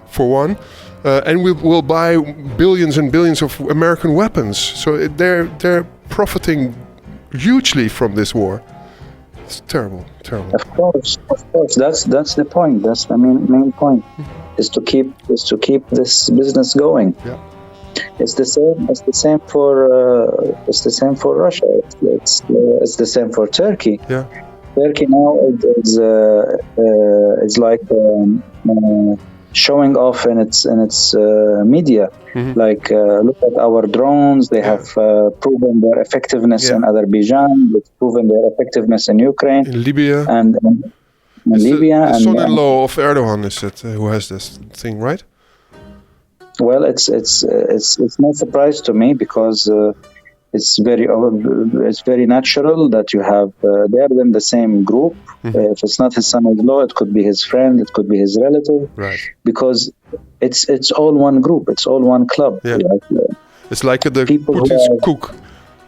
for one, and we'll buy billions and billions of American weapons. So they're profiting hugely from this war. It's terrible. Of course. That's the point. That's the main point. Is to keep this business going. Yeah. It's the same for Russia. It's the same for Turkey. Yeah. Turkey now is like showing off in its media. Mm-hmm. Like look at our drones. They have proven their effectiveness in Azerbaijan. They've proven their effectiveness in Ukraine, in Libya, and in Libya. The son-in-law of Erdogan is it who has this thing, right? Well, it's no surprise to me because it's very natural that you have they're in the same group. Mm-hmm. If it's not his son-in-law, it could be his friend, it could be his relative. Right. Because it's all one group, it's all one club. Yeah. It's like the Putin's cook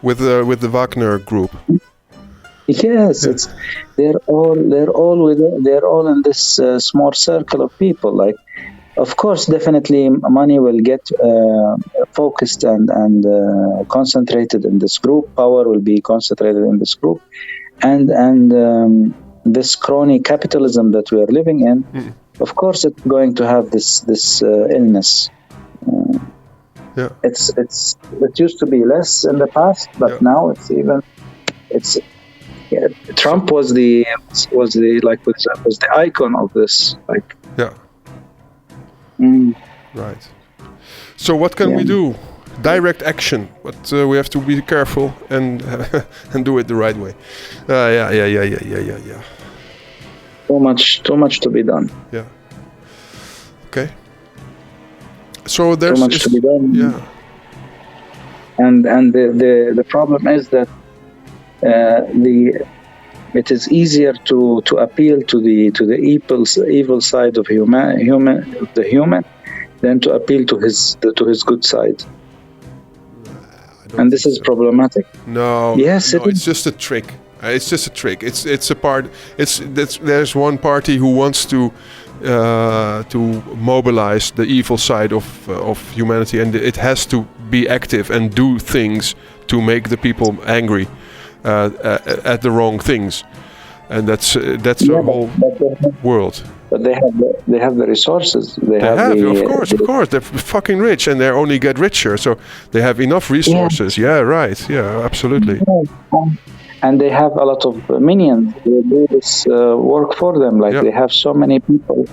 with the Wagner group. Yes, they're all in this small circle of people. Like, of course, definitely money will get focused and concentrated in this group. Power will be concentrated in this group, and this crony capitalism that we are living in. Of course, it's going to have this illness. It used to be less in the past, but now it's. Trump was the icon of this. Like. Yeah. Right. So what can we do? Direct action, but we have to be careful and and do it the right way. Yeah. Too much to be done. Yeah. Okay. So there's too much to be done. Yeah. And the problem is that it is easier to appeal to the evil side of the human than to appeal to his good side. And this is problematic. No. Yes, it's just a trick. It's just a trick. It's a part. There's one party who wants to mobilize the evil side of humanity, and it has to be active and do things to make the people angry at the wrong things, and that's our whole world. But they have the resources. Of course, they're fucking rich, and they only get richer. So they have enough resources. Yeah, right. Yeah, absolutely. And they have a lot of minions who do this work for them. Like they have so many people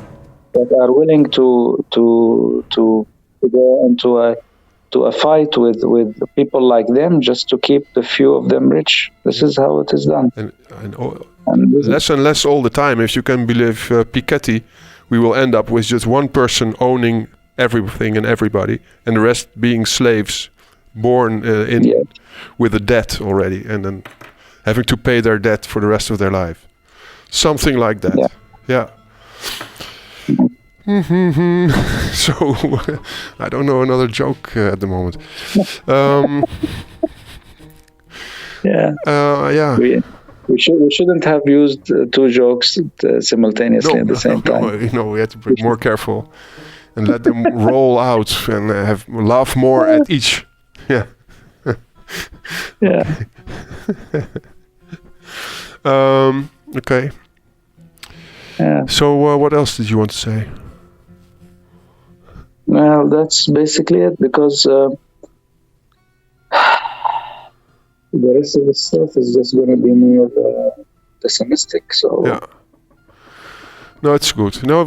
that are willing to go into a fight with people like them just to keep the few of them rich. This is how it is done. And less and less all the time. If you can believe Piketty, we will end up with just one person owning everything and everybody, and the rest being slaves, born with a debt already, and then having to pay their debt for the rest of their life. Something like that. Yeah. So, I don't know another joke at the moment. We shouldn't have used two jokes simultaneously at the same time. No, we had to be more careful and let them roll out and laugh more at each. Yeah. Yeah. Okay. Yeah. So, what else did you want to say? Well, that's basically it, because the rest of the stuff is just going to be more pessimistic. So yeah. No, it's good. No,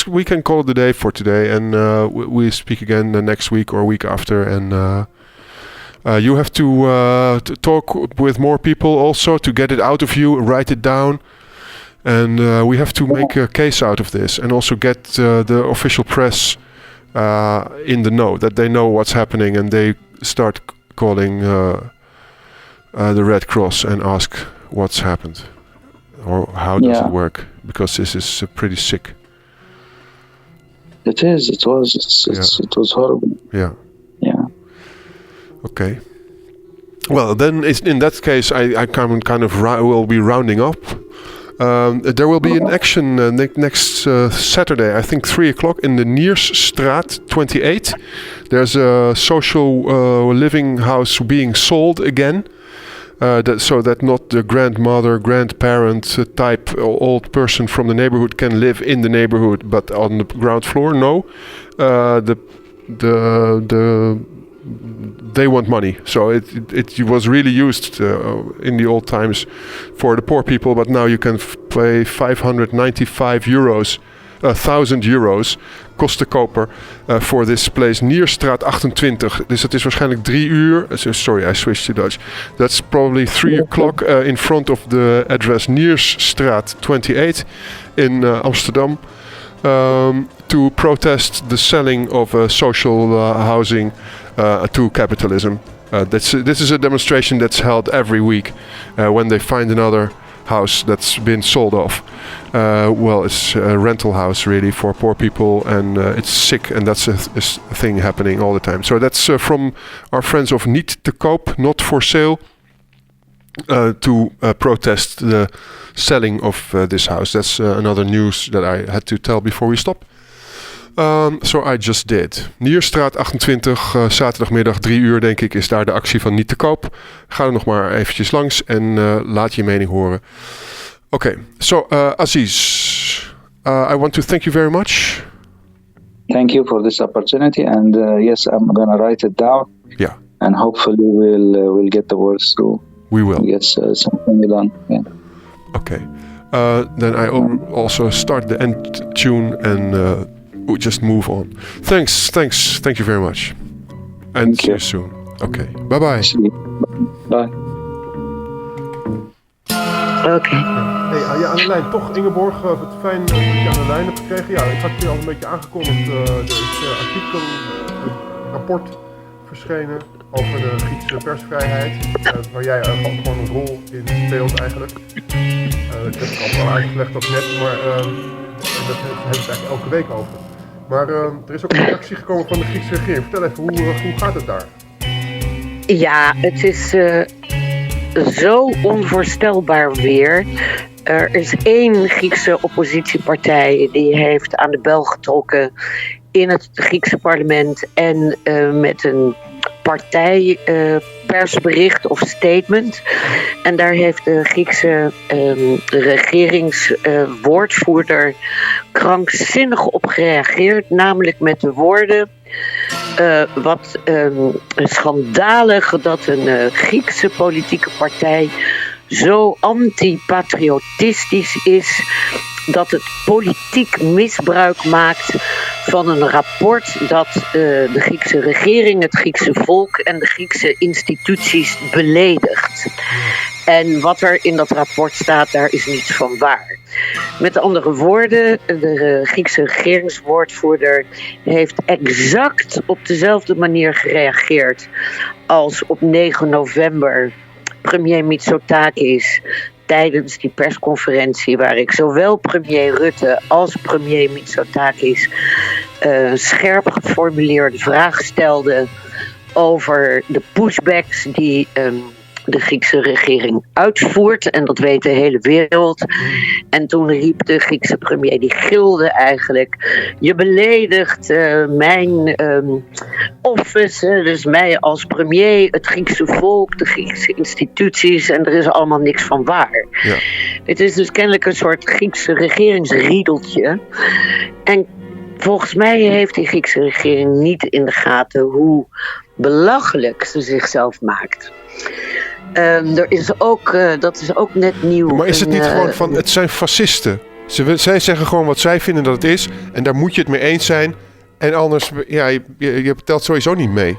we can call it a day for today, and we speak again next week or week after, and you have to talk with more people also to get it out of you, write it down, and we have to make a case out of this, and also get the official press in the know, that they know what's happening, and they start calling the Red Cross and ask what's happened or how does it work, because this is pretty sick. It is. It was horrible. Yeah. Yeah. Okay. Well, then in that case, I kind of will be rounding up. There will be an action next Saturday, I think 3 o'clock, in the Niersstraat 28. There's a social living house being sold again. so that not the grandmother, grandparent type old person from the neighborhood can live in the neighborhood, but on the ground floor. No, they want money. So it was really used in the old times for the poor people, but now you can pay 595 euros. 1000 euro's kostenkoper for this place. Nierstraat 28. Dus dat is waarschijnlijk 3 uur. Sorry, I switched to Dutch. That's probably 3 o'clock in front of the address Nierstraat 28 in Amsterdam. To protest the selling of social housing to capitalism. This is a demonstration that's held every week when they find another house that's been sold off. It's a rental house really for poor people, and it's sick, and that's a thing happening all the time. So that's from our friends of Niet te Koop, not for sale, to protest the selling of this house. That's another news that I had to tell before we stop. So I just did. Nierstraat 28, zaterdagmiddag 3 uur denk ik, is daar de actie van Niet te Koop. Ga er nog maar eventjes langs en laat je mening horen. Okay, so Aziz, I want to thank you very much. Thank you for this opportunity, and yes, I'm gonna write it down. Yeah. And hopefully we'll get the words to. We will. Get something done. Yeah. Okay. Then I also start the end tune and we'll just move on. Thanks. Thank you very much. And see you soon. Okay. Bye-bye. Bye. Oké. Hey, aan de lijn toch, Ingeborg. Het fijn dat je aan de lijn hebt gekregen. Ja, ik had je al een beetje aangekondigd. Er is een rapport verschenen over de Griekse persvrijheid. Waar jij gewoon een rol in speelt eigenlijk. Dat heb ik al uitgelegd ook net, maar daar hebben we het eigenlijk elke week over. Maar er is ook een reactie gekomen van de Griekse regering. Vertel even, hoe gaat het daar? Ja, het is zo onvoorstelbaar weer. Er is 1 Griekse oppositiepartij die heeft aan de bel getrokken in het Griekse parlement en met een partij persbericht of statement. En daar heeft de Griekse regeringswoordvoerder krankzinnig op gereageerd, namelijk met de woorden: wat schandalig dat een Griekse politieke partij zo antipatriotistisch is dat het politiek misbruik maakt van een rapport dat de Griekse regering, het Griekse volk en de Griekse instituties beledigt. En wat er in dat rapport staat, daar is niets van waar. Met andere woorden, de Griekse regeringswoordvoerder heeft exact op dezelfde manier gereageerd als op 9 november premier Mitsotakis tijdens die persconferentie, waar ik zowel premier Rutte als premier Mitsotakis scherp geformuleerde vragen stelde over de pushbacks die de Griekse regering uitvoert. En dat weet de hele wereld. En toen riep de Griekse premier, die gilde eigenlijk: je beledigt mijn office, dus mij als premier, het Griekse volk, de Griekse instituties, en er is allemaal niks van waar. Ja. Het is dus kennelijk een soort Griekse regeringsriedeltje. En volgens mij heeft die Griekse regering niet in de gaten hoe belachelijk ze zichzelf maakt. Er is ook, dat is ook net nieuw. Maar is het niet gewoon van, het zijn fascisten? Zij zeggen gewoon wat zij vinden dat het is, en daar moet je het mee eens zijn. En anders, ja, je telt sowieso niet mee.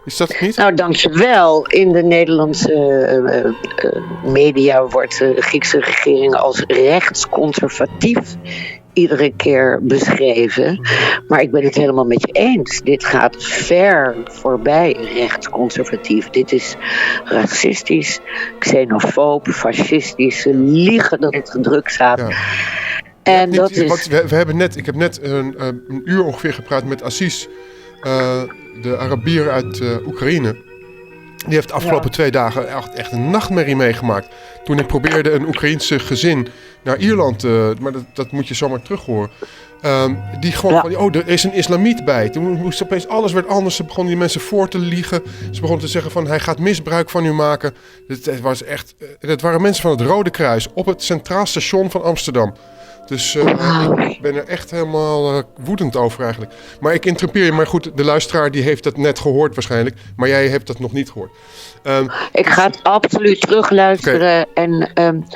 Is dat het niet? Nou, dankjewel. In de Nederlandse media wordt de Griekse regering als rechtsconservatief iedere keer beschreven. Maar ik ben het helemaal met je eens. Dit gaat ver voorbij rechtsconservatief. Dit is racistisch, xenofoob, fascistisch. Ze liegen dat het gedrukt staat. Ja. En ja, dat is... Ik heb net een uur ongeveer gepraat met Aziz, de Arabier uit Oekraïne. Die heeft de afgelopen 2 dagen echt een nachtmerrie meegemaakt. Toen ik probeerde een Oekraïense gezin naar Ierland, maar dat moet je zomaar terug horen. Die gewoon er is een islamiet bij. Toen moest opeens alles werd anders. Ze begonnen die mensen voor te liegen. Ze begonnen te zeggen van hij gaat misbruik van u maken. Het waren mensen van het Rode Kruis op het Centraal Station van Amsterdam. Dus ik ben er echt helemaal woedend over eigenlijk. Maar ik interrupeer je. Maar goed, de luisteraar die heeft dat net gehoord waarschijnlijk. Maar jij hebt dat nog niet gehoord. Ik ga het absoluut terugluisteren. Okay. En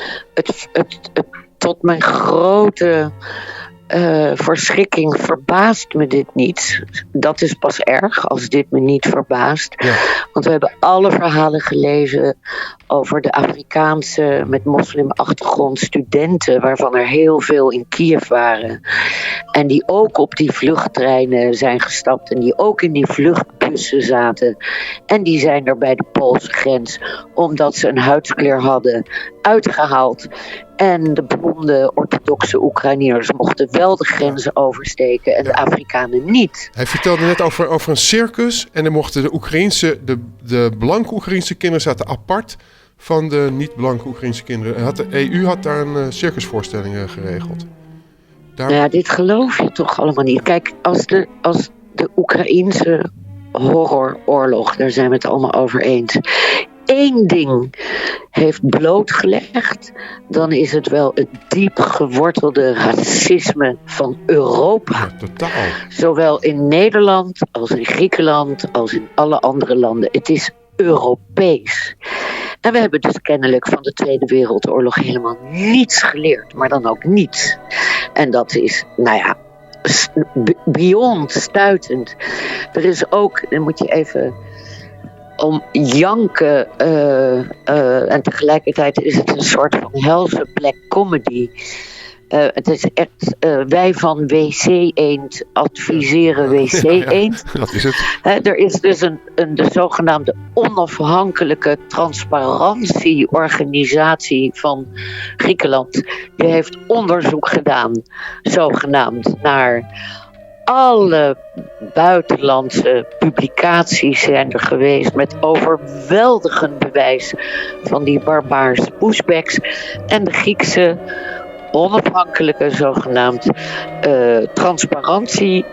tot mijn grote verschrikking verbaast me dit niet. Dat is pas erg als dit me niet verbaast. Ja. Want we hebben alle verhalen gelezen over de Afrikaanse met moslimachtergrond studenten, waarvan er heel veel in Kiev waren. En die ook op die vluchttreinen zijn gestapt en die ook in die vluchtbussen zaten. En die zijn er bij de Poolse grens, omdat ze een huidskleur hadden, uitgehaald. En de blonde orthodoxe Oekraïners mochten wel de grenzen oversteken en de Afrikanen niet. Hij vertelde net over een circus en dan mochten de blanke Oekraïnse kinderen zaten apart van de niet-blanke Oekraïnse kinderen. De EU had daar een circusvoorstelling geregeld. Dit geloof je toch allemaal niet. Kijk, als de Oekraïense horroroorlog, daar zijn we het allemaal over eens, één ding heeft blootgelegd, dan is het wel het diep gewortelde racisme van Europa. Ja, totaal. Zowel in Nederland als in Griekenland als in alle andere landen. Het is Europees. En we hebben dus kennelijk van de Tweede Wereldoorlog helemaal niets geleerd, maar dan ook niets. En dat is, beyond stuitend. Er is ook, dan moet je even om janken en tegelijkertijd is het een soort van helse black comedy. Het is echt, wij van WC Eend adviseren WC Eend. Ja, dat is het. Er is dus de zogenaamde onafhankelijke transparantieorganisatie van Griekenland. Die heeft onderzoek gedaan, zogenaamd, naar alle buitenlandse publicaties zijn er geweest met overweldigend bewijs van die barbaarse pushbacks. En de Griekse onafhankelijke zogenaamd transparantie,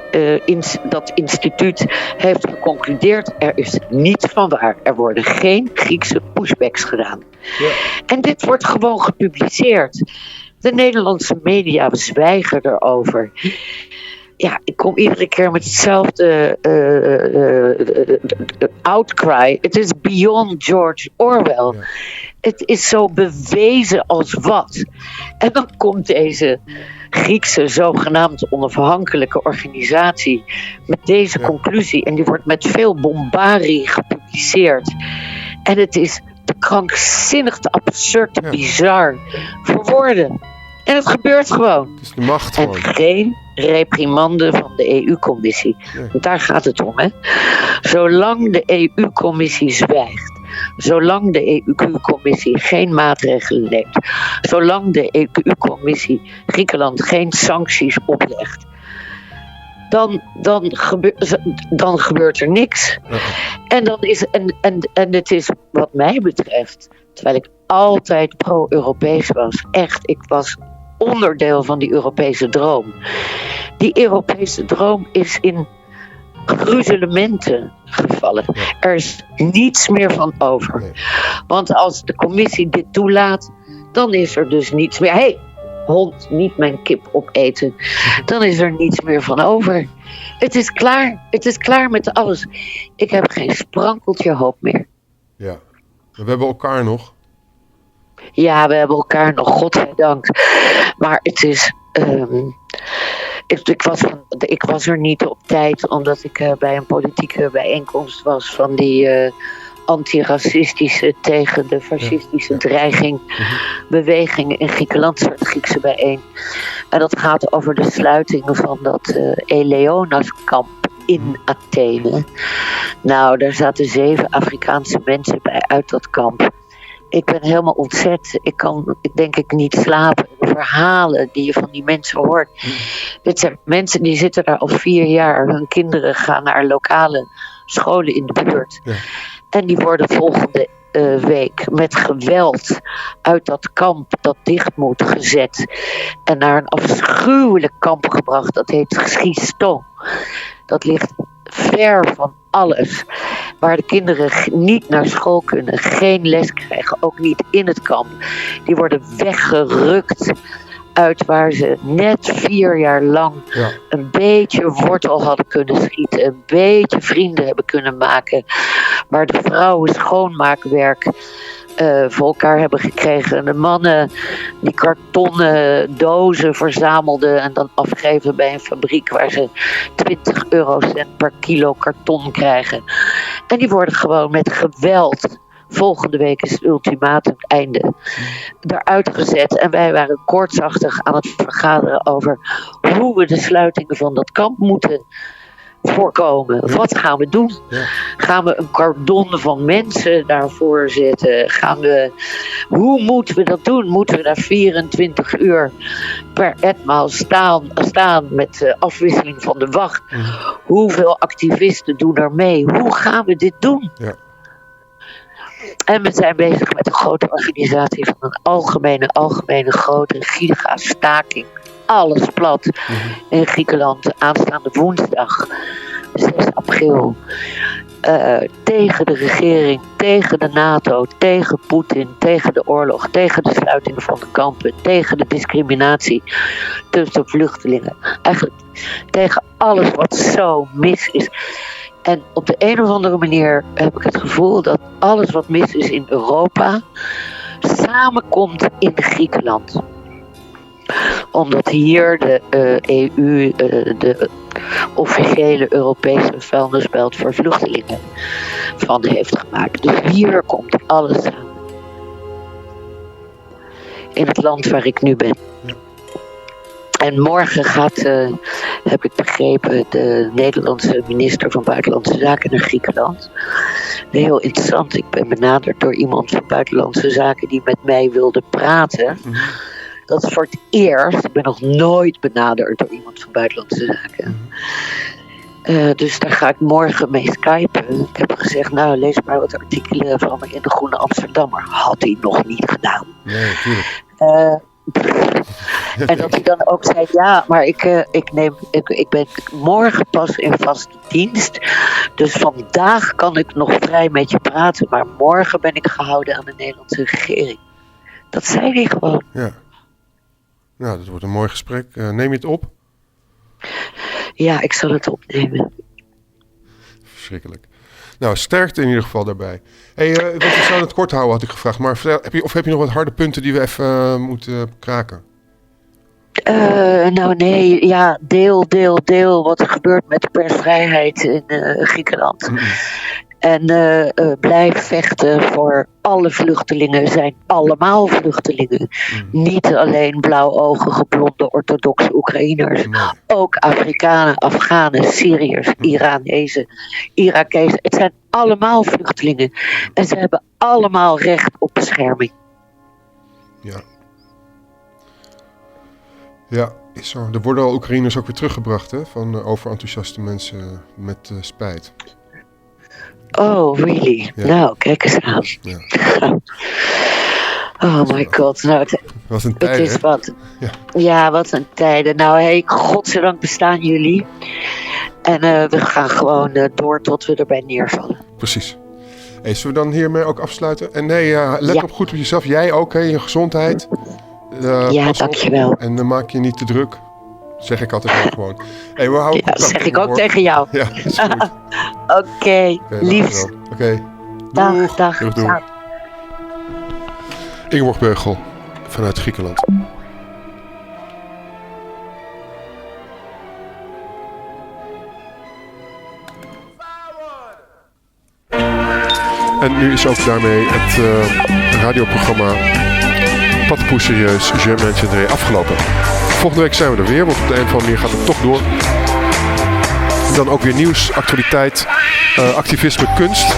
dat instituut heeft geconcludeerd, er is niets van waar. Er worden geen Griekse pushbacks gedaan. Ja. En dit wordt gewoon gepubliceerd. De Nederlandse media zwijgen erover. Ja, ik kom iedere keer met hetzelfde outcry. Het is beyond George Orwell. Ja. Het is zo bewezen als wat. En dan komt deze Griekse zogenaamd onafhankelijke organisatie met deze conclusie. En die wordt met veel bombarie gepubliceerd. En het is te krankzinnig, te absurd, te bizar voor woorden. En het gebeurt gewoon. Het is de macht gewoon. En geen reprimande van de EU-commissie. Nee. Want daar gaat het om, hè. Zolang de EU-commissie zwijgt, zolang de EU-commissie geen maatregelen neemt, zolang de EU-commissie Griekenland geen sancties oplegt, dan gebeurt er niks. Ja. En het is wat mij betreft, terwijl ik altijd pro-Europees was, echt, ik was onderdeel van die Europese droom. Die Europese droom is in gruzelementen gevallen. Ja. Er is niets meer van over. Nee. Want als de commissie dit toelaat, dan is er dus niets meer. Hey, hond, niet mijn kip opeten. Dan is er niets meer van over. Het is klaar. Het is klaar met alles. Ik heb geen sprankeltje hoop meer. Ja, we hebben elkaar nog. Ja, we hebben elkaar nog, godzijdank. Maar het is... Ik was er niet op tijd, omdat ik bij een politieke bijeenkomst was van die antiracistische tegen de fascistische dreiging bewegingen in Griekenland, soort Griekse bijeen. En dat gaat over de sluiting van dat Eleonas-kamp in Athene. Nou, daar zaten 7 Afrikaanse mensen bij uit dat kamp. Ik ben helemaal ontzet. Ik kan denk ik niet slapen. De verhalen die je van die mensen hoort. Dit zijn mensen die zitten daar al 4 jaar. Hun kinderen gaan naar lokale scholen in de buurt. Ja. En die worden volgende week met geweld uit dat kamp dat dicht moet gezet. En naar een afschuwelijk kamp gebracht. Dat heet Schiston. Dat ligt ver van alles. Waar de kinderen niet naar school kunnen. Geen les krijgen. Ook niet in het kamp. Die worden weggerukt uit waar ze net 4 jaar lang een beetje wortel hadden kunnen schieten. Een beetje vrienden hebben kunnen maken. Waar de vrouwen schoonmaakwerk voor elkaar hebben gekregen. En de mannen die kartonnen dozen verzamelden en dan afgeven bij een fabriek waar ze 20 eurocent per kilo karton krijgen. En die worden gewoon met geweld. Volgende week is het ultimatum einde eruit gezet. En wij waren koortsachtig aan het vergaderen over hoe we de sluitingen van dat kamp moeten voorkomen. Wat gaan we doen? Ja. Gaan we een cordon van mensen daarvoor zetten? Hoe moeten we dat doen? Moeten we daar 24 uur per etmaal staan met afwisseling van de wacht? Hoeveel activisten doen er mee? Hoe gaan we dit doen? Ja. En we zijn bezig met een grote organisatie van een algemene grote gigastaking. Alles plat in Griekenland aanstaande woensdag 6 april. Tegen de regering, tegen de NATO, tegen Poetin, tegen de oorlog, tegen de sluiting van de kampen, tegen de discriminatie tussen vluchtelingen. Eigenlijk tegen alles wat zo mis is. En op de een of andere manier heb ik het gevoel dat alles wat mis is in Europa samenkomt in Griekenland. Omdat hier de EU de officiële Europese vuilnisbelt voor vluchtelingen van heeft gemaakt. Dus hier komt alles samen. In het land waar ik nu ben. En morgen gaat, heb ik begrepen, de Nederlandse minister van Buitenlandse Zaken naar Griekenland. Heel interessant. Ik ben benaderd door iemand van Buitenlandse Zaken die met mij wilde praten. Dat is voor het eerst. Ik ben nog nooit benaderd door iemand van Buitenlandse Zaken. Dus daar ga ik morgen mee skypen. Ik heb gezegd, nou lees maar wat artikelen van me in de Groene Amsterdammer. Had hij nog niet gedaan. Nee, natuurlijk. En dat hij dan ook zei, ja, maar ik ben morgen pas in vaste dienst. Dus vandaag kan ik nog vrij met je praten. Maar morgen ben ik gehouden aan de Nederlandse regering. Dat zei hij gewoon. Ja. Nou, dat wordt een mooi gesprek. Neem je het op? Ja, ik zal het opnemen. Verschrikkelijk. Nou, sterkte in ieder geval daarbij. We zouden het kort houden, had ik gevraagd. Maar heb je nog wat harde punten die we even moeten kraken? Nou nee, ja, deel wat er gebeurt met de persvrijheid in Griekenland. En blijf vechten voor alle vluchtelingen, zijn allemaal vluchtelingen. Niet alleen blauwogige, blonde, orthodoxe Oekraïners. Ook Afrikanen, Afghanen, Syriërs, Iranezen, Irakezen. Het zijn allemaal vluchtelingen. En ze hebben allemaal recht op bescherming. Ja. Ja, is zo. Er worden al Oekraïners ook weer teruggebracht, hè? Van overenthousiaste mensen met spijt. Oh, really? Ja. Nou, kijk eens aan. Ja. Oh my god. Nou, wat een tijden. Het is wat. Ja, wat een tijden. Nou, godzijdank bestaan jullie. En we gaan gewoon door tot we erbij neervallen. Precies. Zullen we dan hiermee ook afsluiten? En let op goed op jezelf. Jij ook, je gezondheid. Ja, dankjewel. En maak je niet te druk. Zeg ik altijd ook gewoon. We houden dat zeg ik ook tegen jou. Ja, is goed. Oké, liefst. Oké. Dag. Doeg. Ingeborg Beugel vanuit Griekenland. En nu is ook daarmee het radioprogramma Pattenpoes Serieus Germain afgelopen. Volgende week zijn we er weer, want op de een of andere manier gaat het toch door. Dan ook weer nieuws, actualiteit, activisme, kunst.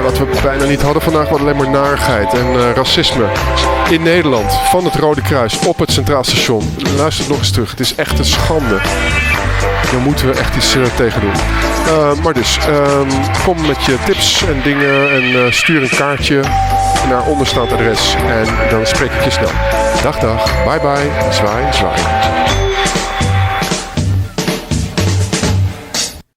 Wat we bijna niet hadden vandaag, wat alleen maar narigheid en racisme. In Nederland, van het Rode Kruis, op het Centraal Station. Luister het nog eens terug, het is echt een schande. Daar moeten we echt iets tegen doen. Maar dus, kom met je tips en dingen en stuur een kaartje naar onderstaand adres. En dan spreek ik je snel. Dag, bye bye, zwaai, zwaai.